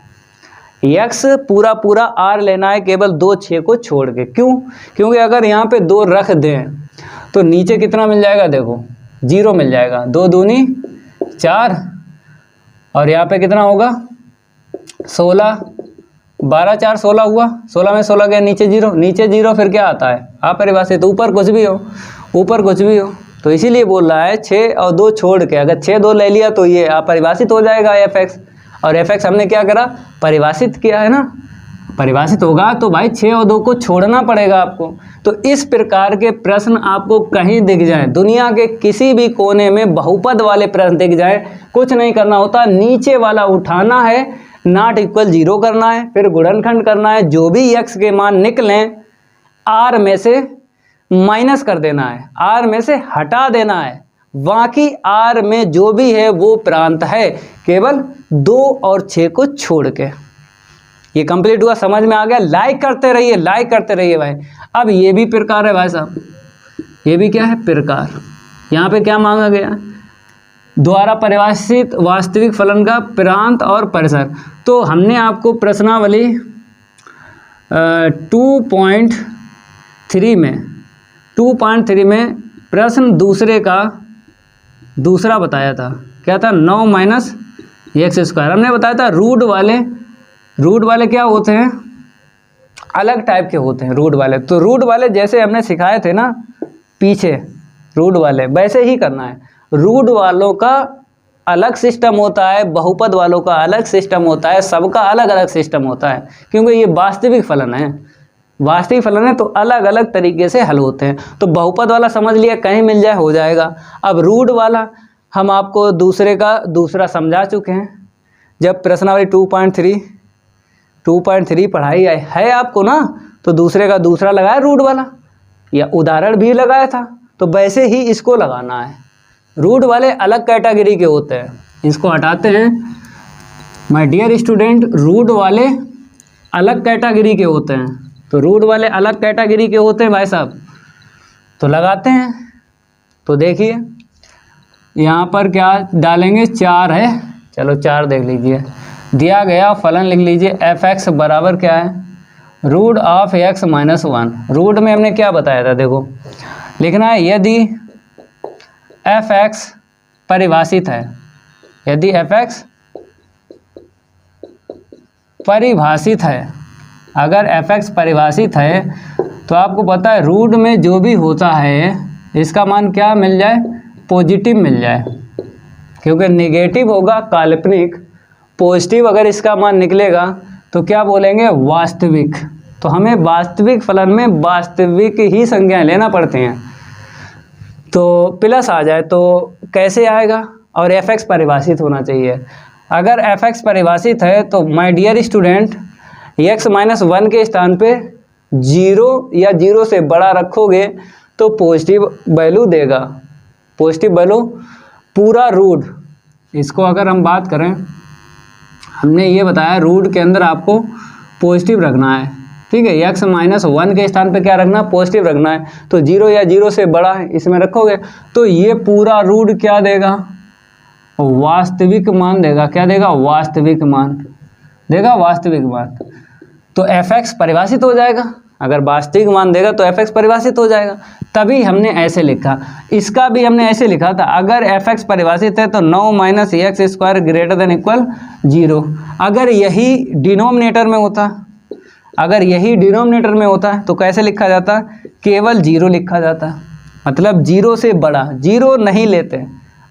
x पूरा पूरा r लेना है, केवल 2, 6 को छोड़ के। क्यों? क्योंकि अगर यहाँ पे 2 रख दें तो नीचे कितना मिल जाएगा? देखो 0 मिल जाएगा, 2 दूनी 4, और यहाँ पे कितना होगा? 16, 12 4 16 हुआ, 16 में 16 गया, नीचे 0, नीचे 0 फिर क्या आता है? अपरिभाषित। ऊपर कुछ भी हो, ऊपर कुछ भी हो, तो इसीलिए बोल रहा है 6 और 2 छोड़ के। अगर 6 2 ले लिया तो ये अपरिभाषित हो जाएगा f(x), और f(x) हमने क्या करा? परिभाषित किया है ना, परिभाषित होगा तो भाई 6 और 2 को छोड़ना पड़ेगा आपको। तो इस प्रकार के प्रश्न आपको कहीं दिख जाए, दुनिया के किसी भी कोने में बहुपद वाले प्रश्न दिख जाए, कुछ नहीं करना होता, नीचे वाला उठाना है, नॉट इक्वल 0 करना है, फिर गुणनखंड करना है, जो भी x के मान निकलें r में से माइनस कर देना है, r में से हटा देना है, बाकी r में जो भी है वो प्रांत है, केवल 2 और 6 को छोड़ के। ये कंप्लीट हुआ, समझ में आ गया? लाइक करते रहिए, लाइक करते रहिए भाई। अब ये भी प्रकार है भाई साहब, ये भी क्या है? प्रकार। यहाँ पे क्या मांगा गया? द्वारा परिभाषित वास्तविक फलन का प्रांत और परिसर। तो हमने आपको प्रश्नावली 2.3 में प्रश्न दूसरे का दूसरा बताया था, क्या था? 9 माइनस एक्स स्क्वायर। हमने बताया था रूट वाले क्या होते हैं? अलग टाइप के होते हैं रूट वाले। तो रूट वाले जैसे हमने सिखाए थे ना पीछे, रूट वाले वैसे ही करना है। रूट वालों का अलग सिस्टम होता है, बहुपद वालों का अलग सिस्टम होता है, सबका अलग अलग सिस्टम होता है, क्योंकि ये वास्तविक फलन है। वास्तविक फलन है तो अलग अलग तरीके से हल होते हैं। तो बहुपद वाला समझ लिया, कहीं मिल जाए हो जाएगा। अब रूट वाला हम आपको दूसरे का दूसरा समझा चुके हैं, जब प्रश्नावली 2.3 पढ़ाई है आपको ना, तो दूसरे का दूसरा लगाया रूट वाला, या उदाहरण भी लगाया था, तो वैसे ही इसको लगाना है। रूट वाले अलग कैटेगरी के होते हैं, इसको हटाते हैं माय डियर स्टूडेंट। रूट वाले अलग कैटेगरी के होते हैं, तो रूट वाले अलग कैटेगरी के होते हैं भाई साहब, तो लगाते हैं। तो देखिए यहाँ पर क्या डालेंगे? 4 है, चलो 4 देख लीजिए। दिया गया फलन लिख लीजिए, f(x) बराबर क्या है? Root of x minus 1। Root में हमने क्या बताया था? देखो लिखना है, यदि f(x) परिभाषित है, यदि f(x) परिभाषित है, अगर f(x) परिभाषित है तो आपको पता है रूट में जो भी होता है इसका मान क्या मिल जाए? पॉजिटिव मिल जाए, क्योंकि नेगेटिव होगा काल्पनिक, पॉजिटिव अगर इसका मान निकलेगा तो क्या बोलेंगे? वास्तविक। तो हमें वास्तविक फलन में वास्तविक ही संज्ञाएं लेना पड़ती हैं। तो प्लस आ जाए तो कैसे आएगा? और f(x) परिभाषित होना चाहिए। अगर f(x) परिभाषित है तो my dear student x minus 1 के स्थान पे 0 या 0 से बड़ा रखोगे तो पॉजिटिव वैल्यू देगा, पॉजिटिव वैल्यू पूरा रूट। इसको अगर हम बात करें, हमने ये बताया रूट के अंदर आपको पॉजिटिव रखना है, ठीक है? x माइनस 1 के स्थान पे क्या रखना? पॉजिटिव रखना है। तो 0 या 0 से बड़ा है इसमें रखोगे तो ये पूरा रूट क्या देगा? वास्तविक मान देगा। क्या देगा? वास्तविक मान देगा, वास्तविक मान। तो f(x) परिभाषित हो जाएगा। अगर वास्तविक मान देगा तो f(x) परिभाषित हो जाएगा। तभी हमने ऐसे लिखा। इसका भी हमने ऐसे लिखा था, अगर f(x) परिभाषित है तो 9 minus x square greater than equal 0। अगर यही डिनोमिनेटर में होता, अगर यही डिनोमिनेटर में होता तो कैसे लिखा जाता? केवल 0 लिखा जाता, मतलब 0 से बड़ा, 0 नहीं लेते।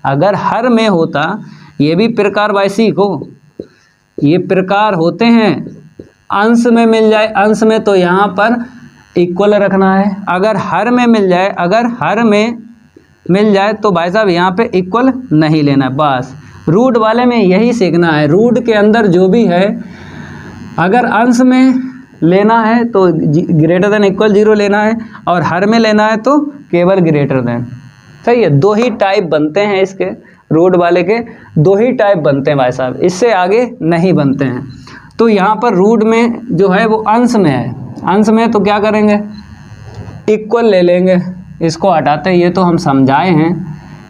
अगर हर में होता, ये भी प्रकार वाइसी को, ये प्रकार होते हैं, अंश में मिल जाए, अंश में तो यहाँ पर इक्वल रखना है। अगर हर में मिल जाए, अगर हर में मिल जाए तो भाई साहब यहाँ पे इक्वल नहीं लेना। बस रूट वाले में यही सीखना है। रूट के अंदर जो भी है अगर अंश में लेना है तो ग्रेटर देन इक्वल 0 लेना है, और हर में लेना है तो केवल ग्रेटर देन। सही है? 2 ही टाइप बनते हैं इसके, रूट वाले के 2 ही टाइप बनते हैं भाई साहब, इससे आगे नहीं बनते हैं। तो यहाँ पर रूट में जो है वो अंश में है, अंश में तो क्या करेंगे? इक्वल ले लेंगे, इसको हटाते हैं। ये तो हम समझाए हैं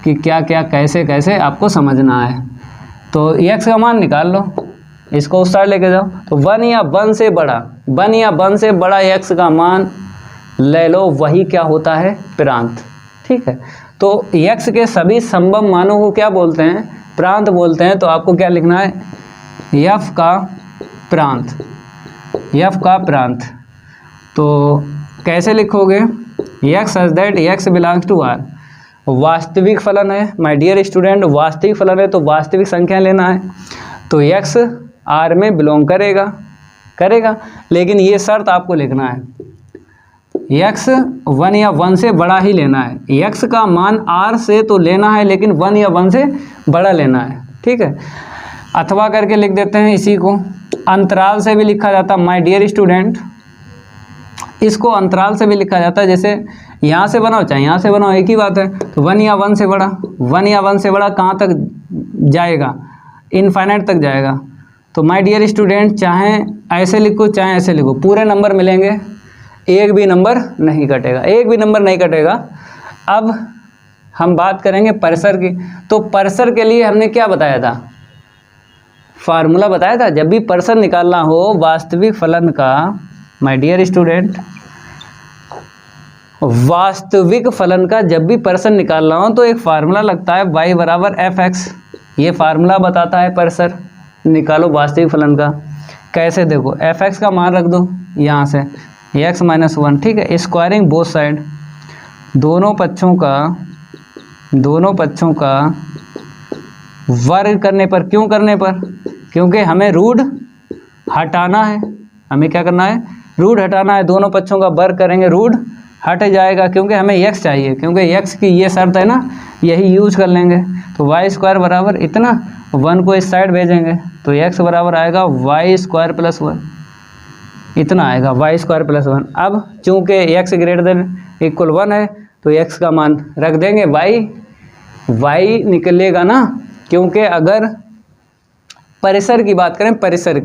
कि क्या क्या कैसे कैसे आपको समझना है। तो x का मान निकाल लो, इसको उस साइड लेके जाओ। तो 1 या 1 से बड़ा, 1 या 1 से बड़ा x का मान ले लो, वही क्या होता है? प्रांत। ठीक है? तो x के सभी संभव मानों को क्या बोलते हैं? प्रांत बोलते हैं। तो आपको क्या लिखना है? f का प्रांत, f का प्रांत। तो कैसे लिखोगे? x such that x belongs to r। वास्तविक फलन है माय डियर स्टूडेंट, वास्तविक फलन है तो वास्तविक संख्या लेना है। तो x r में बिलोंग करेगा, करेगा। लेकिन ये शर्त आपको लिखना है, x 1 या 1 से बड़ा ही लेना है। x का मान r से तो लेना है, लेकिन 1 या 1 से बड़ा लेना है, ठीक है। अथवा करके लिख देते हैं इसी को। अंतराल से भी लिखा जाता है माय डियर स्टूडेंट, इसको अंतराल से भी लिखा जाता है। जैसे यहाँ से बनाओ चाहे यहाँ से बनाओ, एक ही बात है। तो 1 या 1 से बड़ा, 1 या 1 से बड़ा कहाँ तक जाएगा? इनफाइनाइट तक जाएगा। तो माय डियर स्टूडेंट चाहे ऐसे लिखो चाहे ऐसे लिखो, पूरे नंबर मिलेंगे, एक भी नंबर नहीं कटेगा, एक भी नंबर नहीं कटेगा। अब हम बात करेंगे परिसर की। तो परिसर के लिए हमने क्या बताया था? फार्मूला बताया था। जब भी परिसर निकालना हो वास्तविक फलन का, माय डियर स्टूडेंट, वास्तविक फलन का जब भी परिसर निकालना हो तो एक फार्मूला लगता है y बराबर fx। ये फार्मूला बताता है परिसर निकालो वास्तविक फलन का। कैसे? देखो fx का मान रख दो यहाँ से x माइनस 1, ठीक है। स्क्वायरिंग बोथ साइड, दोनों पक्षों का वर्ग करने पर। क्यों करने पर? क्योंकि हमें रूट हटाना है। हमें क्या करना है? रूट हटाना है। दोनों पक्षों का वर्ग करेंगे, रूट हट जाएगा, क्योंकि हमें x चाहिए, क्योंकि x की ये शर्त है ना, यही यूज कर लेंगे। तो वाई स्क्वायर बराबर इतना, 1 को इस साइड भेजेंगे तो x बराबर आएगा वाई स्क्वायर प्लस 1, इतना आएगा वाई स्क्वायर प्लस 1। अब चूँकि x ग्रेटर देन इक्वल 1 है तो x का मान रख देंगे y निकलेगा ना, क्योंकि अगर परिसर की बात करें, परिसर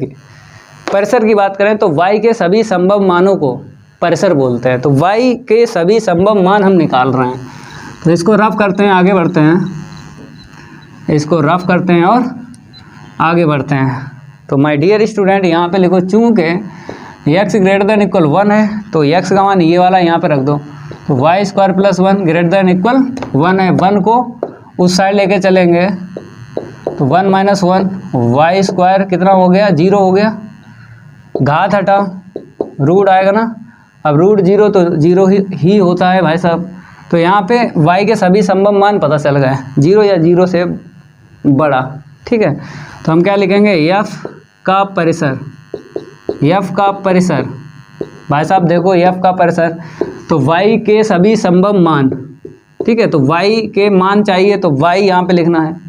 की बात करें तो y के सभी संभव मानों को परिसर बोलते हैं। तो y के सभी संभव मान हम निकाल रहे हैं। तो इसको रफ करते हैं, आगे बढ़ते हैं, इसको रफ करते हैं और आगे बढ़ते हैं। तो माय डियर स्टूडेंट यहाँ पे लिखो, चूँकि x ग्रेटर देन इक्वल 1 है तो x का मान ये वाला यहाँ पे रख दो। तो y square plus 1 greater than equal 1 है, 1 को उस साइड लेके चलेंगे तो 1 माइनस 1, वाई स्क्वायर कितना हो गया? 0 हो गया। घात हटा, रूट आएगा ना। अब रूट 0 तो 0 ही होता है भाई साहब। तो यहाँ पे y के सभी संभव मान पता चल गए, 0 या 0 से बड़ा, ठीक है। तो हम क्या लिखेंगे? f का परिसर, भाई साहब देखो f का परिसर, तो y के सभी संभव मान, ठीक है। तो y के मान चाहिए तो y यहाँ पे लिखना है।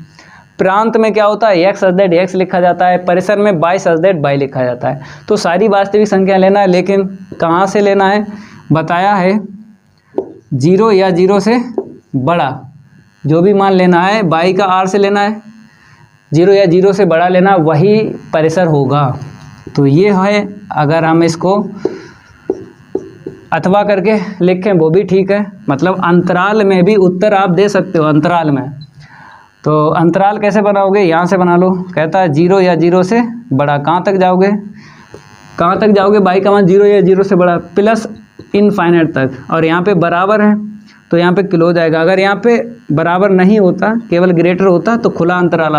प्रांत में क्या होता है? x सच दैट x लिखा जाता है, परिसर में y सच दैट y लिखा जाता है। तो सारी वास्तविक संख्या लेना है, लेकिन कहाँ से लेना है? बताया है 0 या 0 से बड़ा, जो भी मान लेना है y का r से लेना है, 0 या 0 से बड़ा लेना, वही परिसर होगा। तो ये है, अगर हम इसको अथवा करके लिखें वो भी ठीक है, मतलब अंतराल में भी उत्तर आप दे सकते हो, अंतराल में। तो अंतराल कैसे बनाओगे? यहाँ से बना लो। कहता है 0 या 0 से बड़ा, कहाँ तक जाओगे? y का मान 0 या 0 से बड़ा प्लस इनफाइनाइट तक, और यहाँ पे बराबर है तो यहाँ पे क्लोज आएगा। अगर यहाँ पे बराबर नहीं होता, केवल ग्रेटर होता तो खुला अंतराल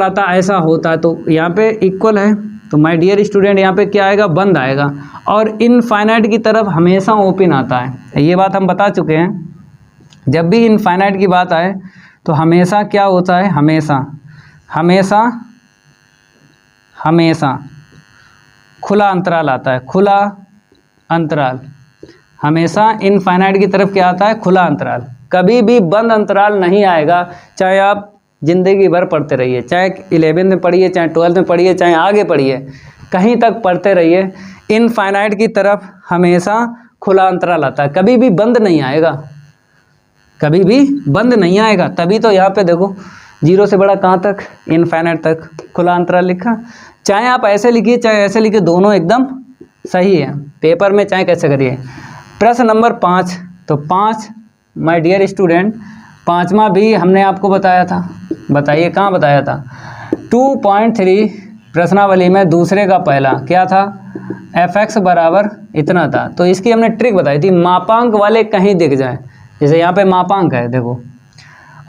आता, ऐसा होता। तो यहाँ पे इक्वल है तो माय डियर स्टूडेंट यहाँ पे क्या आएगा? बंद आएगा। और इनफाइनाइट की तरफ हमेशा ओपन आता है, ये बात हम बता चुके हैं। जब भी इनफाइनाइट की बात आए तो हमेशा क्या होता है? हमेशा खुला अंतराल आता है, खुला अंतराल। हमेशा इनफाइनाइट की तरफ क्या आता है? खुला अंतराल। कभी भी बंद अंतराल नहीं आएगा, चाहे आप ज़िंदगी भर पढ़ते रहिए, चाहे 11th में पढ़िए, चाहे 12th में पढ़िए, चाहे आगे पढ़िए, कहीं तक पढ़ते रहिए, इनफाइनाइट की तरफ हमेशा खुला अंतराल आता है, कभी भी बंद नहीं आएगा। तभी तो यहाँ पे देखो 0 से बड़ा कहाँ तक? इनफाइनाइट तक खुला अंतराल लिखा। चाहे आप ऐसे लिखिए चाहे ऐसे लिखिए, दोनों एकदम सही है। पेपर में चाहे कैसे करिए। प्रश्न नंबर 5। तो 5 माय डियर स्टूडेंट, 5वां भी हमने आपको बताया था। बताइए कहाँ बताया था? 2.3 प्रश्नावली में दूसरे का पहला क्या था? fx बराबर इतना था। तो इसकी हमने ट्रिक बताई थी, मापांक वाले कहीं दिख जाए। जैसे यहाँ पे मापांक है देखो,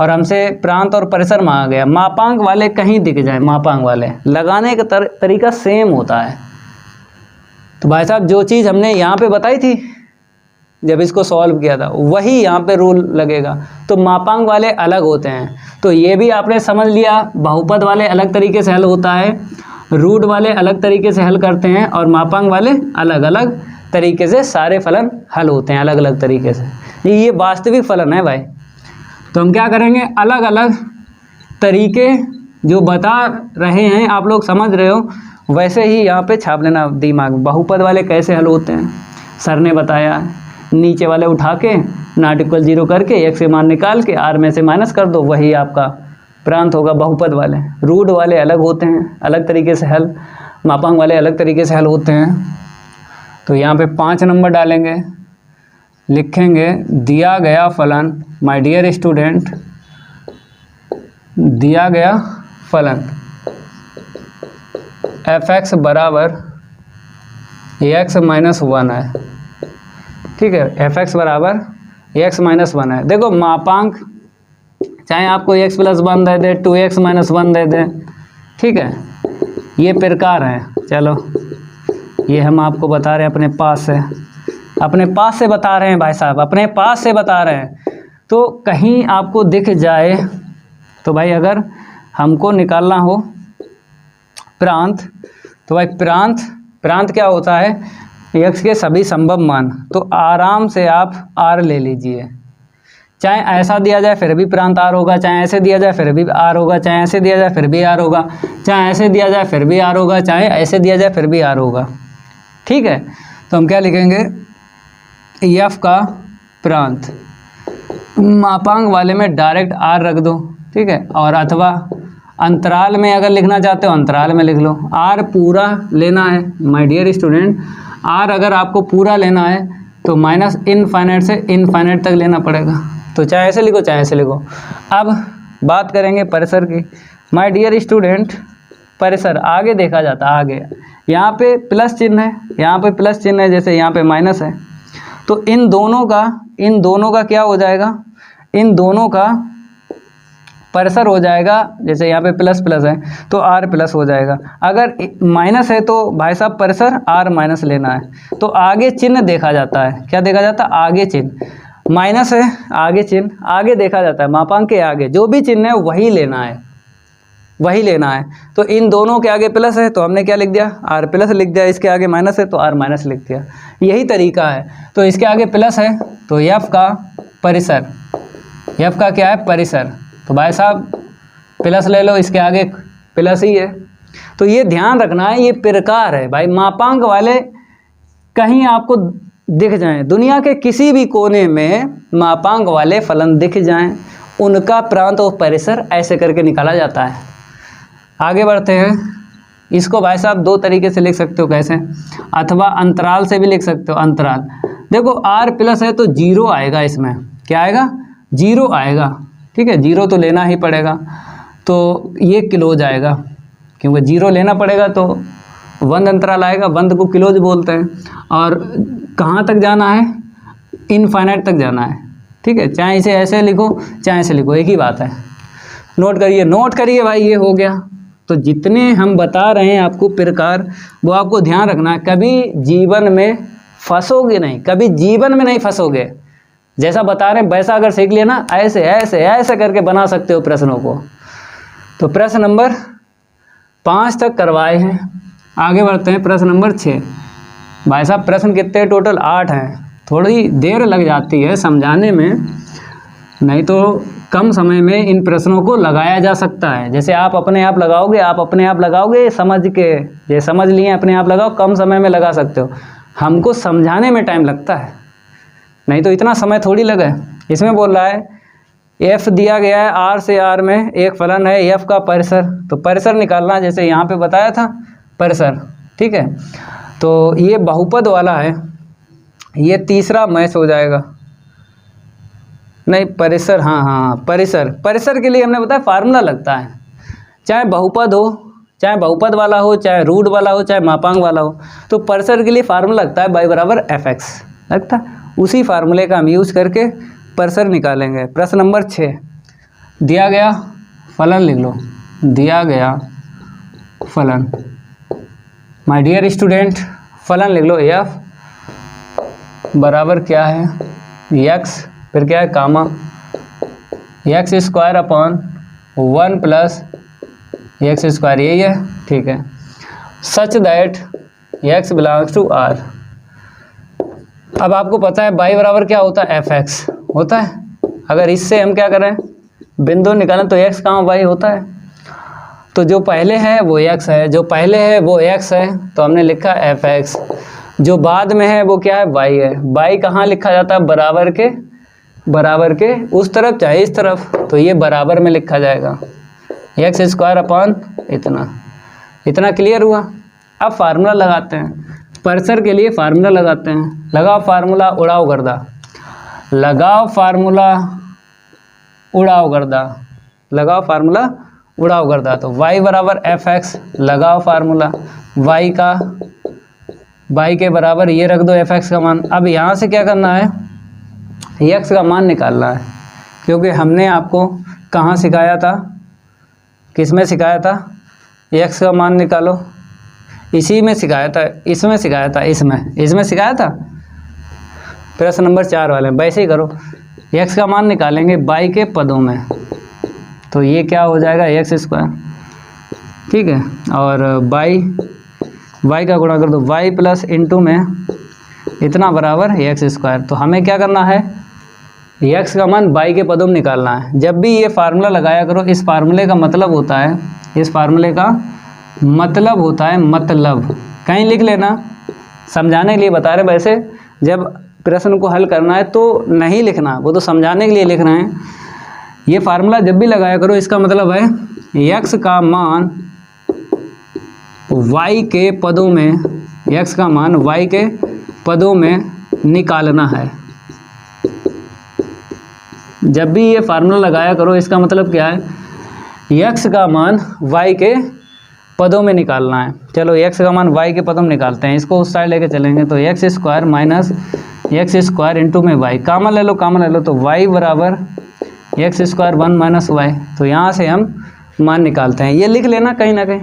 और हमसे प्रांत और परिसर मांगा गया, मापांक वाले कहीं दिख जाए, मापांक वाले लगाने का तरीका सेम होता है। तो भाई साहब जो चीज़ हमने यहाँ पे बताई थी जब इसको सॉल्व किया था, वही यहाँ पे रूल लगेगा। तो मापांक वाले अलग होते हैं, तो ये भी आपने समझ लिया। बहुपद वाले अलग तरीके से हल होता है, रूट वाले अलग तरीके से हल करते हैं और मापांक वाले अलग अलग तरीके से सारे फलन हल होते हैं अलग अलग तरीके से। ये वास्तविक फलन है भाई। तो हम क्या करेंगे, अलग अलग तरीके जो बता रहे हैं आप लोग समझ रहे हो वैसे ही यहाँ पे छाप लेना दिमाग में। बहुपद वाले कैसे हल होते हैं सर ने बताया है, नीचे वाले उठा के नॉट इक्वल 0 करके x से मान निकाल के r में से माइनस कर दो, वही आपका प्रांत होगा बहुपद वाले। रूट वाले अलग होते हैं अलग तरीके से हल, मापांक वाले अलग तरीके से हल होते हैं। तो यहाँ पे 5 नंबर डालेंगे, लिखेंगे दिया गया फलन, माय डियर स्टूडेंट, दिया गया फलन f(x) बराबर x - 1 है। ठीक है, f(x) बराबर x - 1 है। देखो मापांक चाहे आपको x + 1 दे दे, 2x - 1 दे दे, ठीक है, ये प्रकार है। चलो ये हम आपको बता रहे हैं अपने पास से बता रहे हैं भाई साहब, अपने पास से बता रहे हैं। तो कहीं आपको दिख जाए तो भाई अगर हमको निकालना हो प्रांत, तो भाई प्रांत क्या होता है, x के सभी संभव मान। तो आराम से आप r ले लीजिए, चाहे ऐसा दिया जाए फिर भी प्रांत r होगा, चाहे ऐसे दिया जाए फिर भी r होगा, चाहे ऐसे दिया जाए फिर भी r होगा, चाहे ऐसे दिया जाए फिर भी r होगा, चाहे ऐसे दिया जाए फिर भी r होगा। ठीक है, तो हम क्या लिखेंगे, f का प्रांत मापांक वाले में डायरेक्ट r रख दो, ठीक है, और अथवा अंतराल में अगर लिखना चाहते हो अंतराल में लिख लो। r पूरा लेना है माय डियर स्टूडेंट, r अगर आपको पूरा लेना है तो -∞ से इनफाइनाइट तक लेना पड़ेगा। तो चाहे ऐसे लिखो चाहे ऐसे लिखो। अब बात करेंगे परिसर की। माय डियर स्टूडेंट, परिसर आगे देखा जाता है, आगे यहाँ पे प्लस चिन्ह है, यहाँ पे प्लस चिन्ह है, जैसे यहाँ पे माइनस है। तो इन दोनों का क्या हो जाएगा, इन दोनों का परिसर हो जाएगा। जैसे यहाँ पे प्लस प्लस है तो r प्लस हो जाएगा, अगर माइनस है तो भाई साहब परिसर r माइनस लेना है। तो आगे चिन्ह देखा जाता है, क्या देखा जाता है, आगे चिन्ह। माइनस है आगे चिन्ह, आगे देखा जाता है, मापांक के आगे जो भी चिन्ह है वही लेना है, वही लेना है। तो इन दोनों के आगे प्लस है तो हमने क्या लिख दिया, r प्लस लिख दिया, इसके आगे माइनस है तो r माइनस लिख दिया, यही तरीका है। तो इसके आगे प्लस है तो f का परिसर, f का क्या है, परिसर। तो भाई साहब प्लस ले लो, इसके आगे प्लस ही है। तो ये ध्यान रखना है, ये प्रकार है भाई। मापांक वाले कहीं आपको दिख जाएं, दुनिया के किसी भी कोने में मापांक वाले फलन दिख जाएं, उनका प्रांत और परिसर ऐसे करके निकाला जाता है। आगे बढ़ते हैं, इसको भाई साहब 2 तरीके से लिख सकते हो, कैसे, अथवा अंतराल से भी लिख सकते हो। अंतराल देखो r प्लस है तो 0 आएगा, इसमें क्या आएगा, 0 आएगा, ठीक है, 0 तो लेना ही पड़ेगा। तो ये क्लोज आएगा, क्योंकि 0 लेना पड़ेगा तो बंद अंतराल आएगा, बंद को क्लोज बोलते हैं। और कहाँ तक जाना है, इनफाइनाइट तक जाना है, ठीक है, चाहे इसे ऐसे लिखो चाहे ऐसे लिखो, एक ही बात है। नोट करिए भाई, ये हो गया। तो जितने हम बता रहे हैं आपको प्रकार, वो आपको ध्यान रखना है, कभी जीवन में फंसोगे नहीं, कभी जीवन में नहीं फंसोगे। जैसा बता रहे हैं वैसा अगर सीख लिया ना, ऐसे ऐसे ऐसे करके बना सकते हो प्रश्नों को। तो प्रश्न नंबर 5 तक करवाए हैं, आगे बढ़ते हैं प्रश्न नंबर 6। भाई साहब प्रश्न कितने टोटल, 8 हैं। थोड़ी देर लग जाती है समझाने में, नहीं तो कम समय में इन प्रश्नों को लगाया जा सकता है। जैसे आप अपने आप लगाओगे समझ के, ये समझ लिए अपने आप लगाओ, कम समय में लगा सकते हो। हमको समझाने में टाइम लगता है, नहीं तो इतना समय थोड़ी लगा है। इसमें बोल रहा है f दिया गया है, r से r में एक फलन है f का परिसर, तो परिसर निकालना, जैसे यहाँ पे बताया था परिसर, ठीक है। तो ये बहुपद वाला है, ये तीसरा मैच हो जाएगा, नहीं परिसर, हाँ परिसर के लिए हमने बताया फार्मूला लगता है, चाहे बहुपद हो, चाहे बहुपद वाला हो, चाहे रूट वाला हो, चाहे मापांक वाला हो, तो परिसर के लिए फार्मूला लगता है y बराबर fx लगता है। उसी फार्मूले का हम यूज़ करके परिसर निकालेंगे। प्रश्न नंबर 6, दिया गया फलन लिख लो, दिया गया फलन, माय डियर स्टूडेंट, फलन लिख लो f बराबर क्या है, x, फिर क्या है कामा x² अपॉन 1 + x², यही है, ठीक है। Such that x belongs to R। अब आपको पता है y बराबर क्या होता है, fx होता है। अगर इससे हम क्या करें, बिंदु निकालें तो x कहाँ y होता है। तो जो पहले है वो x है, जो पहले है वो x है, तो हमने लिखा fx। जो बाद में है वो क्या है, y है। y कहाँ लिखा जाता है, बराबर के उस तरफ चाहे इस तरफ, तो ये बराबर में लिखा जाएगा x² अपॉन इतना क्लियर हुआ। अब फार्मूला लगाते हैं, पर्सर के लिए फार्मूला लगाते हैं। लगाओ फार्मूला, उड़ाओ गर्दा, लगाओ फार्मूला, उड़ाओ गर्दा, लगाओ फार्मूला, उड़ाओ गर्दा। तो y बराबर fx, लगाओ फार्मूला, y के बराबर ये रख दो fx का मान। अब यहाँ से क्या करना है, x का मान निकालना है, क्योंकि हमने आपको कहाँ सिखाया था, किस में सिखाया था, x का मान निकालो, इसी में सिखाया था, इसमें सिखाया था, इसमें सिखाया था प्रश्न नंबर 4 वाले। वैसे ही करो, x का मान निकालेंगे y के पदों में, तो ये क्या हो जाएगा x², ठीक है। और y का गुणा कर दो, y प्लस इंटू में इतना बराबर x²। तो हमें क्या करना है, x का मान y के पदों में निकालना है। जब भी ये फार्मूला लगाया करो, इस फार्मूले का मतलब होता है, इस फार्मूले का मतलब होता है, मतलब कहीं लिख लेना, समझाने के लिए बता रहे। वैसे जब प्रश्न को हल करना है तो नहीं लिखना, वो तो समझाने के लिए लिख रहे हैं। ये फार्मूला जब भी लगाया करो, इसका मतलब है x का मान y के पदों में, x का मान y के पदों में निकालना है। जब भी ये फार्मूला लगाया करो, इसका मतलब क्या है, x का मान y के पदों में निकालना है। चलो x का मान y के पदों में निकालते हैं, इसको उस साइड लेके चलेंगे। तो x² माइनस x² इंटू में y, कॉमन ले लो, तो y बराबर x² 1 माइनस y। तो यहाँ से हम मान निकालते हैं, ये लिख लेना कहीं ना कहीं।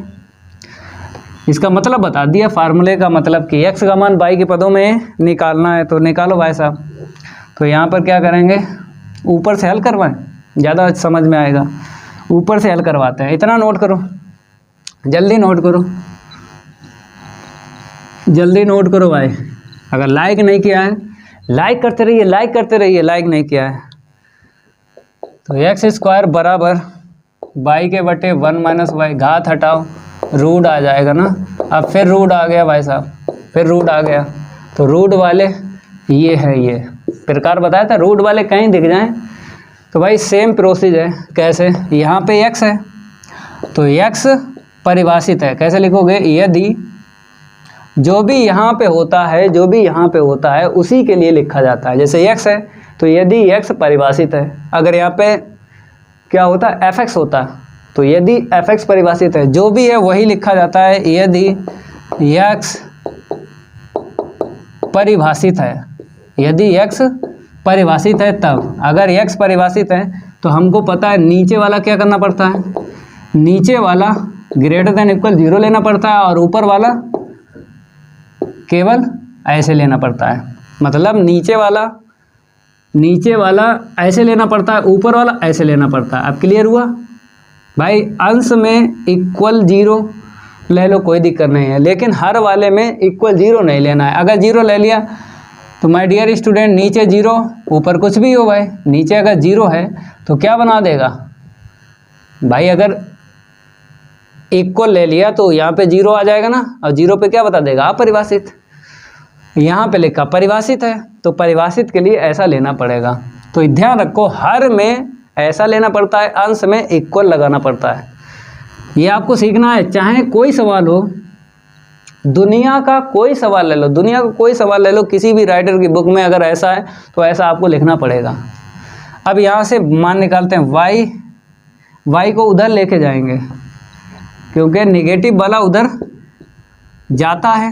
इसका मतलब बता दिया फार्मूले का मतलब कि x का मान y के पदों में निकालना है, तो निकालो भाई साहब। तो यहाँ पर क्या करेंगे, ऊपर से हल करवाएं, ज़्यादा समझ में आएगा। ऊपर से हल करवाते हैं, इतना नोट करो, जल्दी नोट करो, जल्दी नोट करो भाई। अगर लाइक नहीं किया है, लाइक करते रहिए, लाइक नहीं किया है। तो x² बराबर y के बटे 1 माइनस y, घात हटाओ, रूट आ जाएगा ना। अब फिर रूट आ गया भाई साहब, फिर रूट आ गया, तो रूट वाले ये है, ये प्रकार बताया था, रूट वाले कहीं दिख जाएं तो भाई सेम प्रोसेस है। कैसे, यहाँ पे x है तो x परिभाषित है, कैसे लिखोगे, यदि जो भी यहाँ पे होता है उसी के लिए लिखा जाता है। जैसे x है तो यदि x परिभाषित है, अगर यहाँ पे क्या होता है, fx होता है, तो यदि fx परिभाषित है, जो भी है वही लिखा जाता है। यदि x परिभाषित है, यदि x परिभाषित है तब, अगर x परिभाषित है तो हमको पता है नीचे वाला क्या करना पड़ता है, नीचे वाला ग्रेटर देन इक्वल 0 लेना पड़ता है, और ऊपर वाला केवल ऐसे लेना पड़ता है। मतलब नीचे वाला ऐसे लेना पड़ता है, ऊपर वाला ऐसे लेना पड़ता है। अब क्लियर हुआ भाई। अंश में इक्वल 0 ले लो, कोई दिक्कत नहीं है, लेकिन हर वाले में इक्वल 0 नहीं लेना है। अगर 0 ले लिया तो माय डियर स्टूडेंट, नीचे 0 ऊपर कुछ भी हो भाई, नीचे अगर 0 है तो क्या बना देगा भाई, अगर इक्वल ले लिया तो यहाँ पे 0 आ जाएगा ना, और 0 पे क्या बता देगा, अपरिभाषित। यहाँ पे लिखा परिभाषित है, तो परिभाषित के लिए ऐसा लेना पड़ेगा। तो ध्यान रखो, हर में ऐसा लेना पड़ता है, अंश में इक्वल लगाना पड़ता है। ये आपको सीखना है, चाहे कोई सवाल हो, दुनिया का कोई सवाल ले लो, किसी भी राइटर की बुक में अगर ऐसा है तो ऐसा आपको लिखना पड़ेगा। अब यहाँ से मान निकालते हैं, y को उधर लेके जाएंगे क्योंकि नेगेटिव वाला उधर जाता है,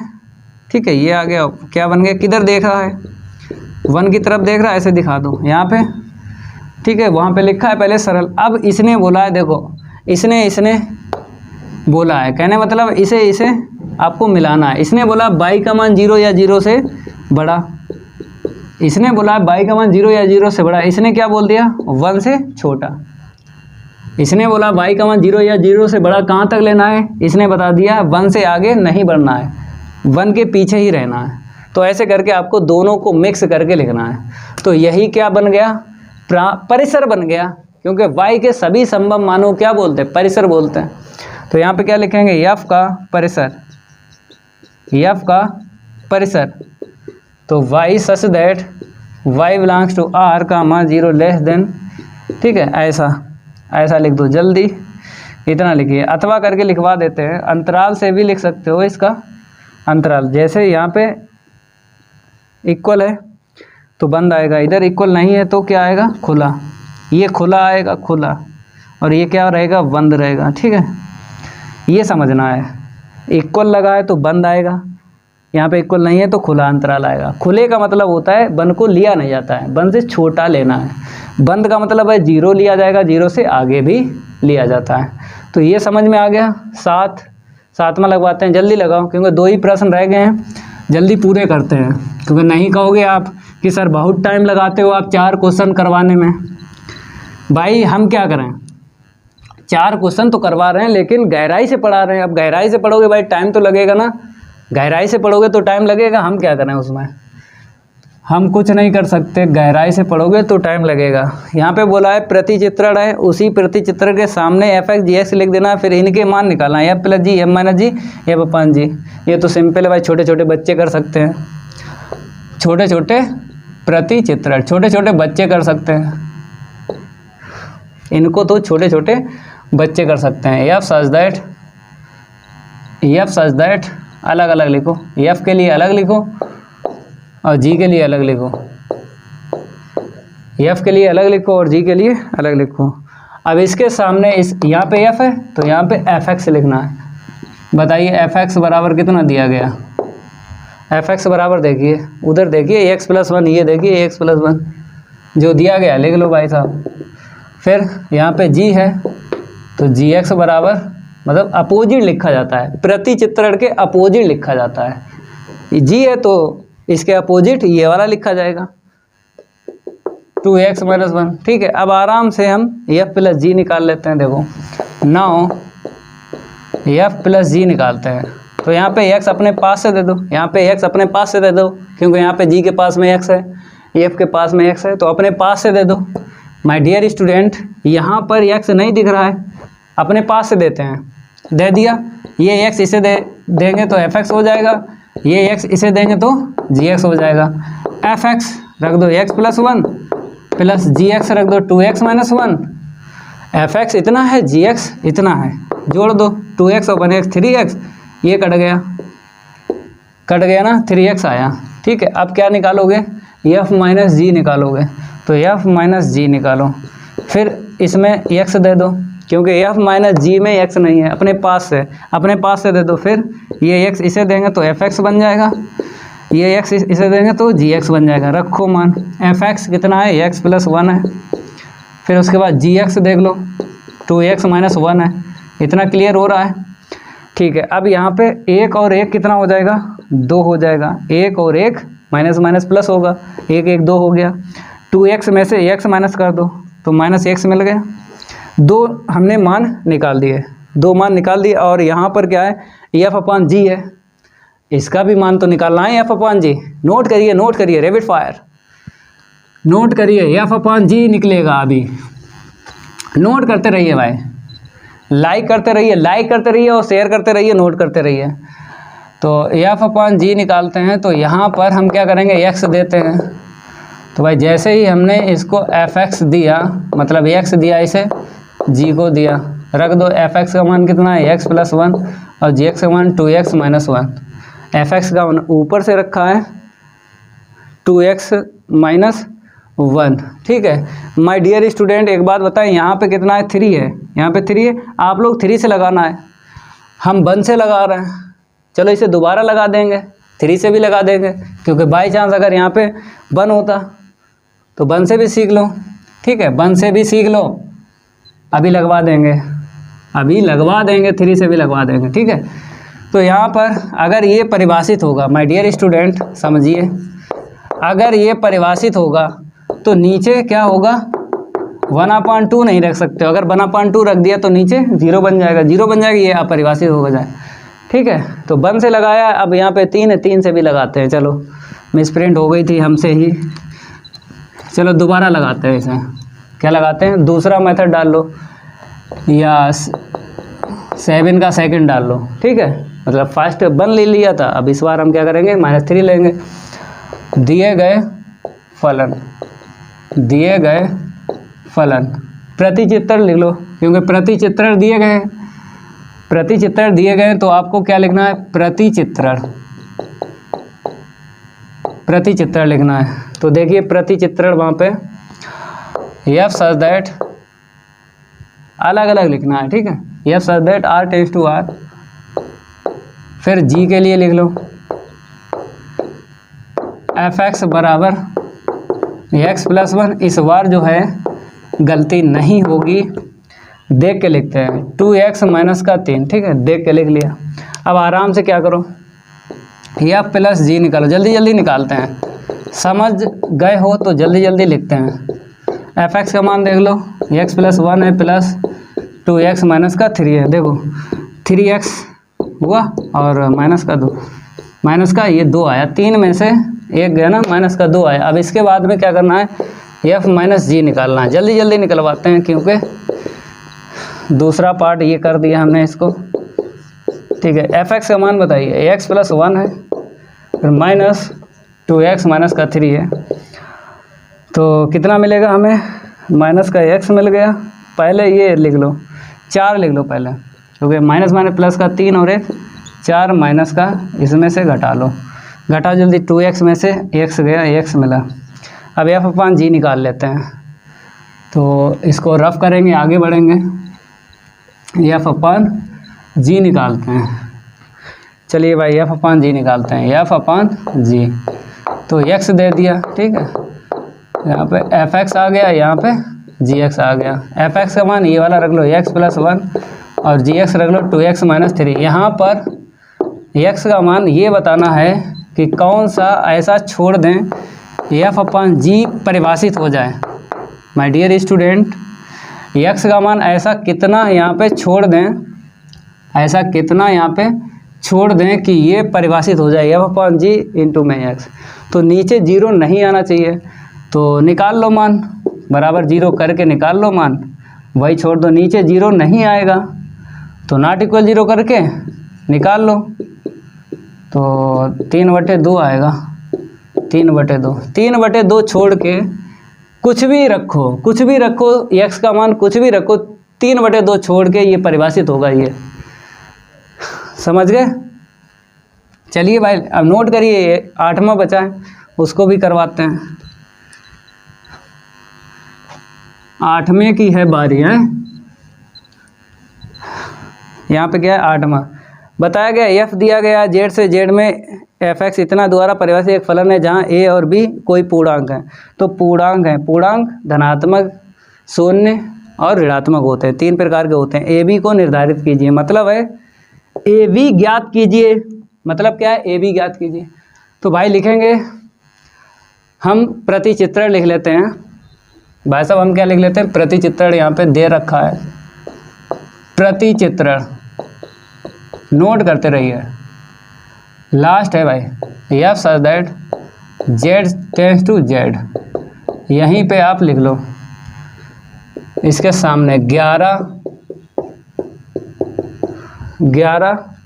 ठीक है। ये आ गया, क्या बन गया, किधर देख रहा है, 1 की तरफ देख रहा है, ऐसे दिखा दो यहाँ पे, ठीक है। वहाँ पे लिखा है पहले सरल। अब इसने बोला है, देखो इसने बोला है, कहने मतलब इसे आपको मिलाना है। इसने बोला y का मान 0 या 0 से बड़ा, इसने बोला y का मान 0 या 0 से बड़ा, इसने क्या बोल दिया, 1 से छोटा। इसने बोला y का मान 0 या 0 से बड़ा कहाँ तक लेना है, इसने बता दिया 1 से आगे नहीं बढ़ना है, 1 के पीछे ही रहना है। तो ऐसे करके आपको दोनों को मिक्स करके लिखना है। तो यही क्या बन गया, परिसर बन गया, क्योंकि y के सभी संभव मानों क्या बोलते हैं, परिसर बोलते हैं। तो यहाँ पे क्या लिखेंगे, f का परिसर, f का परिसर। तो y such that y belongs to r का मान 0 लेस देन, ठीक है, ऐसा लिख दो, जल्दी इतना लिखिए। अथवा करके लिखवा देते हैं, अंतराल से भी लिख सकते हो इसका, अंतराल जैसे यहाँ पे इक्वल है तो बंद आएगा, इधर इक्वल नहीं है तो क्या आएगा, खुला। ये खुला आएगा, खुला, और ये क्या रहेगा, बंद रहेगा। ठीक है, ये समझना है। इक्वल लगा है तो बंद आएगा, यहाँ पे इक्वल नहीं है तो खुला अंतराल आएगा। खुले का मतलब होता है बंद को लिया नहीं जाता है, बंद से छोटा लेना है। बंद का मतलब है 0 लिया जाएगा, 0 से आगे भी लिया जाता है। तो ये समझ में आ गया। सातवां लगवाते हैं, जल्दी लगाओ क्योंकि 2 ही प्रश्न रह गए हैं, जल्दी पूरे करते हैं। क्योंकि नहीं कहोगे आप कि सर बहुत टाइम लगाते हो आप 4 क्वेश्चन करवाने में। भाई हम क्या करें, 4 क्वेश्चन तो करवा रहे हैं लेकिन गहराई से पढ़ा रहे हैं। अब गहराई से पढ़ोगे भाई टाइम तो लगेगा ना, गहराई से पढ़ोगे तो टाइम लगेगा। हम क्या करें उसमें, हम कुछ नहीं कर सकते, गहराई से पढ़ोगे तो टाइम लगेगा। यहाँ पे बोला है प्रतिचित्रण है, उसी प्रतिचित्रण के सामने fx gx लिख देना है, फिर इनके मान निकालना है, f + g, m - g, f/g। ये तो सिंपल है भाई, छोटे छोटे बच्चे कर सकते हैं। छोटे छोटे प्रतिचित्रण छोटे छोटे बच्चे कर सकते हैं, इनको तो छोटे छोटे बच्चे कर सकते हैं। f सच दैट अलग अलग लिखो, f के लिए अलग लिखो और g के लिए अलग लिखो, f के लिए अलग लिखो और g के लिए अलग लिखो। अब इसके सामने यहाँ पे f है तो यहाँ पे fx लिखना है। बताइए fx बराबर कितना दिया गया, fx बराबर देखिए, उधर देखिए x + 1, ये देखिए x + 1 जो दिया गया लिख लो भाई साहब। फिर यहाँ पे g है तो gx बराबर, मतलब अपोजिट लिखा जाता है, प्रतिचित्रण के अपोजिट लिखा जाता है। g है तो इसके अपोजिट ये वाला लिखा जाएगा, 2x - 1। ठीक है, अब आराम से हम f + g निकाल लेते हैं। देखो नाउ f + g निकालते हैं। तो यहाँ पे x अपने पास से दे दो, यहाँ पे x अपने पास से दे दो, क्योंकि यहाँ पे g के पास में x है, f के पास में x है, तो अपने पास से दे दो। माय डियर स्टूडेंट, यहाँ पर x नहीं दिख रहा है, अपने पास से देते हैं, दे दिया। ये x इसे देंगे तो fx हो जाएगा, ये x इसे देंगे तो gx हो जाएगा। fx रख दो x + 1 प्लस gx रख दो 2x - 1। fx इतना है, gx इतना है, जोड़ दो 2x और 1x 3x, ये कट गया ना, 3x आया। ठीक है, अब क्या निकालोगे, f - g निकालोगे। तो f - g निकालो, फिर इसमें x दे दो, क्योंकि f - g में x नहीं है, अपने पास से दे दो। फिर ये x इसे देंगे तो fx बन जाएगा, ये x इसे देंगे तो gx बन जाएगा। रखो मान, fx कितना है, x + 1 है। फिर उसके बाद gx देख लो, 2x - 1 है। इतना क्लियर हो रहा है। ठीक है, अब यहाँ पे 1 और 1 कितना हो जाएगा, 2 हो जाएगा। 1 और 1 माइनस प्लस होगा, 1 1 2 हो गया। 2x में से x माइनस कर दो तो -x मिल गया। 2 हमने मान निकाल दिए, 2 मान निकाल दिए। और यहाँ पर क्या है, f/g है, इसका भी मान तो निकालना है, f/g। नोट करिए रैपिड फायर, नोट करिए, f/g निकलेगा। अभी नोट करते रहिए भाई, लाइक करते रहिए और शेयर करते रहिए, नोट करते रहिए। तो f/g निकालते हैं, तो यहाँ पर हम क्या करेंगे, x देते हैं। तो भाई जैसे ही हमने इसको fx दिया, मतलब x दिया, इसे g को दिया, रख दो। fx का मान कितना है, x + 1 और gx का मान 2x - 1। fx का मान ऊपर से रखा है 2x - 1। ठीक है, माय डियर स्टूडेंट, एक बात बताएं, यहाँ पे कितना है, 3 है, यहाँ पे 3 है। आप लोग 3 से लगाना है, हम 1 से लगा रहे हैं। चलो इसे दोबारा लगा देंगे, 3 से भी लगा देंगे, क्योंकि बाई चांस अगर यहाँ पे 1 होता तो 1 से भी सीख लो। ठीक है, 1 से भी सीख लो, अभी लगवा देंगे, 3 से भी लगवा देंगे। ठीक है, तो यहाँ पर अगर ये परिभाषित होगा, माय डियर स्टूडेंट समझिए, अगर ये परिभाषित होगा तो नीचे क्या होगा, 1/2 नहीं रख सकते हो, अगर 1/2 रख दिया तो नीचे 0 बन जाएगा, 0 बन जाएगी, ये अपरिभाषित हो जाए। ठीक है, तो 1 से लगाया, अब यहाँ पे 3 है, 3 से भी लगाते हैं। चलो मिसप्रिंट हो गई थी हमसे ही, चलो दोबारा लगाते हैं इसे। क्या लगाते हैं, दूसरा मेथड डाल लो या 7 का सेकंड डाल लो। ठीक है, मतलब फर्स्ट 1 ले लिया था, अब इस बार हम क्या करेंगे, -3 लेंगे। दिए गए फलन, दिए गए फलन, प्रतिचित्रण लिख लो, क्योंकि प्रतिचित्रण दिए गए हैं, प्रतिचित्रण दिए गए तो आपको क्या लिखना है, प्रतिचित्रण, प्रतिचित्रण लिखना है। तो देखिए प्रतिचित्रण वहाँ पे एफ सच दैट अलग अलग लिखना है। ठीक है, f such that R tends to R, फिर जी के लिए लिख लो fx बराबर x+1। इस बार जो है गलती नहीं होगी, देख के लिखते हैं, 2x - का 3। ठीक है, देख के लिख लिया। अब आराम से क्या करो, f + g निकालो, जल्दी जल्दी निकालते हैं, समझ गए हो तो जल्दी जल्दी लिखते हैं। fx का मान देख लो, x+1 है प्लस 2x - का 3 है, देखो 3x हुआ और माइनस का 2, माइनस का ये 2 आया, 3 में से 1 गया ना, माइनस का 2 आया। अब इसके बाद में क्या करना है, f - g निकालना है, जल्दी जल्दी निकलवाते हैं, क्योंकि दूसरा पार्ट ये कर दिया हमने इसको। ठीक है, fx का मान बताइए, x+1 है, फिर -2x - का 3 है, तो कितना मिलेगा हमें, माइनस का x मिल गया। पहले ये लिख लो, 4 लिख लो पहले, क्योंकि माइनस प्लस का 3 और 1 4, माइनस का इसमें से घटा लो, घटाओ जल्दी, 2x में से x गया, x मिला। अब f/g निकाल लेते हैं, तो इसको रफ करेंगे, आगे बढ़ेंगे, f/g निकालते हैं। चलिए भाई f/g निकालते हैं, f/g, तो x दे दिया। ठीक है, यहाँ पे fx आ गया, यहाँ पे gx आ गया। fx का मान ये वाला रख लो, x+1, और gx रख लो 2x - 3। यहाँ पर x का मान ये बताना है कि कौन सा ऐसा छोड़ दें f/g परिभाषित हो जाए। माय डियर स्टूडेंट, x का मान ऐसा कितना यहाँ पे छोड़ दें, ऐसा कितना यहाँ पे छोड़ दें कि ये परिभाषित हो जाए f/g इंटू में x। तो नीचे 0 नहीं आना चाहिए, तो निकाल लो मान, बराबर 0 करके निकाल लो मान, वही छोड़ दो, नीचे 0 नहीं आएगा तो ≠ 0 करके निकाल लो, तो 3/2 आएगा, 3/2, 3/2 छोड़ के कुछ भी रखो, कुछ भी रखो, x का मान कुछ भी रखो, 3/2 छोड़ के ये परिभाषित होगा, ये समझ गए। चलिए भाई अब नोट करिए, 8वां बचा है, उसको भी करवाते हैं। 8वें की है बारी है, यहाँ पे क्या है 8वां, बताया गया f दिया गया z से z में fx इतना द्वारा परिभाषित एक फलन है जहाँ a और b कोई पूर्णांक है। तो पूर्णांक है, पूर्णांक धनात्मक, शून्य और ऋणात्मक होते हैं, 3 प्रकार के होते हैं। ab को निर्धारित कीजिए, मतलब है ab ज्ञात कीजिए, मतलब क्या है, ab ज्ञात कीजिए। तो भाई लिखेंगे हम प्रतिचित्रण लिख लेते हैं, भाई साहब हम क्या लिख लेते हैं, प्रतिचित्रण, यहाँ पे दे रखा है प्रतिचित्रण, नोट करते रहिए। लास्ट है भाई f such that z tends to z, यहीं पे आप लिख लो, इसके सामने 11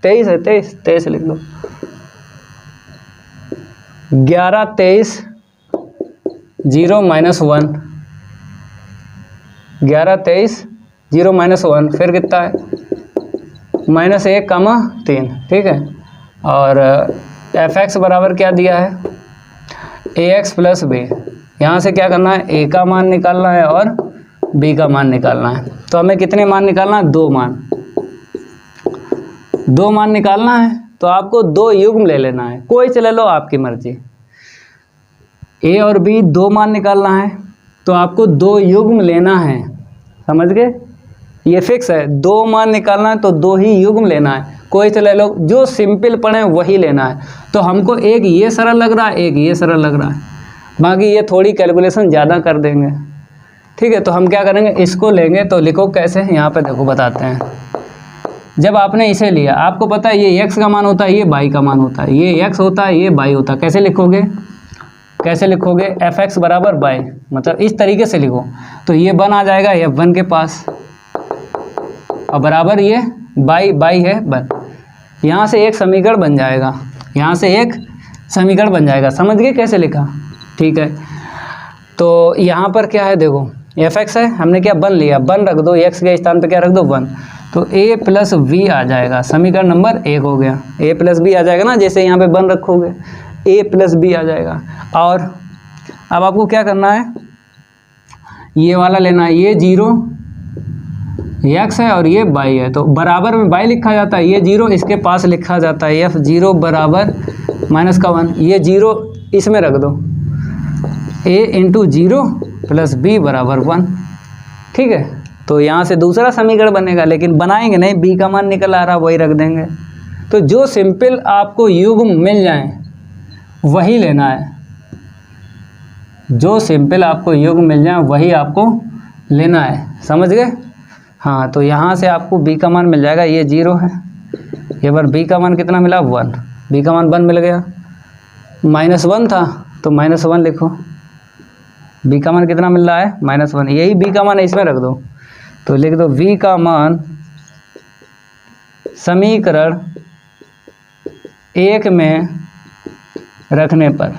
23 है, 23 लिख लो, 11 23 0 - 1, 11 23 0 - 1, फिर कितना है -1, 3। ठीक है, और fx बराबर क्या दिया है, ax + b। यहाँ से क्या करना है, a का मान निकालना है और b का मान निकालना है। तो हमें कितने मान निकालना है, 2 मान, 2 मान निकालना है, तो आपको 2 युग्म ले लेना है, कोई से ले लो, आपकी मर्जी। a और b 2 मान निकालना है, तो आपको 2 युग्म लेना है, समझ गए, ये फिक्स है, 2 मान निकालना है तो 2 ही युग्म लेना है, कोई से ले लो, जो सिंपल पढ़े वही लेना है। तो हमको एक ये सरल लग रहा है, एक ये सरल लग रहा है, बाकी ये थोड़ी कैलकुलेशन ज़्यादा कर देंगे, ठीक है, तो हम क्या करेंगे, इसको लेंगे तो लिखो कैसे, यहाँ पे देखो बताते हैं। जब आपने इसे लिया, आपको पता है ये x का मान होता है, ये y का मान होता है, ये x होता है, ये y होता है। कैसे लिखोगे, कैसे लिखोगे, fx बराबर y, मतलब इस तरीके से लिखो। तो ये 1 आ जाएगा f1 के पास और बराबर ये y है 1। यहाँ से एक समीकरण बन जाएगा, यहाँ से एक समीकरण बन जाएगा। समझ गए कैसे लिखा, ठीक है। तो यहाँ पर क्या है देखो, fx है, हमने क्या 1 लिया, 1 रख दो, x के स्थान पे क्या रख दो 1, तो a प्लस v आ जाएगा। समीकरण नंबर 1 हो गया, a प्लस b आ जाएगा ना, जैसे यहाँ पे 1 रखोगे a प्लस b आ जाएगा। और अब आपको क्या करना है, ये वाला लेना है, ये 0 x है और ये y है, तो बराबर में y लिखा जाता है, ये 0 इसके पास लिखा जाता है, f0 बराबर -1, ये 0 इसमें रख दो, a इंटू 0 प्लस b बराबर 1, ठीक है। तो यहाँ से दूसरा समीकरण बनेगा, लेकिन बनाएंगे नहीं, b का मान निकल आ रहा वही रख देंगे। तो जो सिंपल आपको युग्म मिल जाए वही लेना है, जो सिंपल आपको युग्म मिल जाए वही आपको लेना है, समझ गए। हाँ, तो यहाँ से आपको b का मान मिल जाएगा, ये 0 है, ये बार b का मान कितना मिला 1, b का मान 1 मिल गया, -1 था तो -1 लिखो, b का मान कितना मिल रहा है -1, यही b का मान है, इसमें रख दो, तो लिख दो v का मान समीकरण 1 में रखने पर,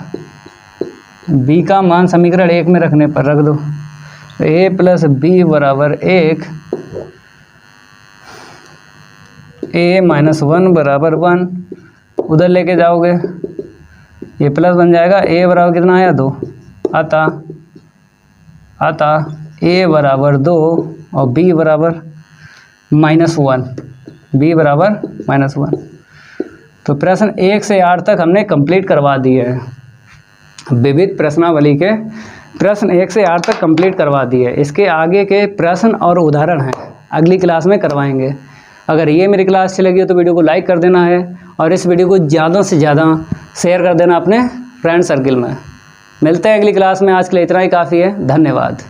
b का मान समीकरण 1 में रखने पर रख दो, a प्लस b बराबर 1, a -1 बराबर 1, उधर लेके जाओगे ये प्लस बन जाएगा, a बराबर कितना आया 2, अतः a बराबर 2 और b बराबर -1, b बराबर -1। तो प्रश्न 1 से 8 तक हमने कंप्लीट करवा दिए हैं, विविध प्रश्नावली के प्रश्न 1 से 8 तक कंप्लीट करवा दिए। इसके आगे के प्रश्न और उदाहरण हैं अगली क्लास में करवाएंगे। अगर ये मेरी क्लास अच्छी लगी हो तो वीडियो को लाइक कर देना है और इस वीडियो को ज़्यादा से ज़्यादा शेयर कर देना अपने फ्रेंड सर्किल में। मिलते हैं अगली क्लास में, आज के लिए इतना ही काफ़ी है, धन्यवाद।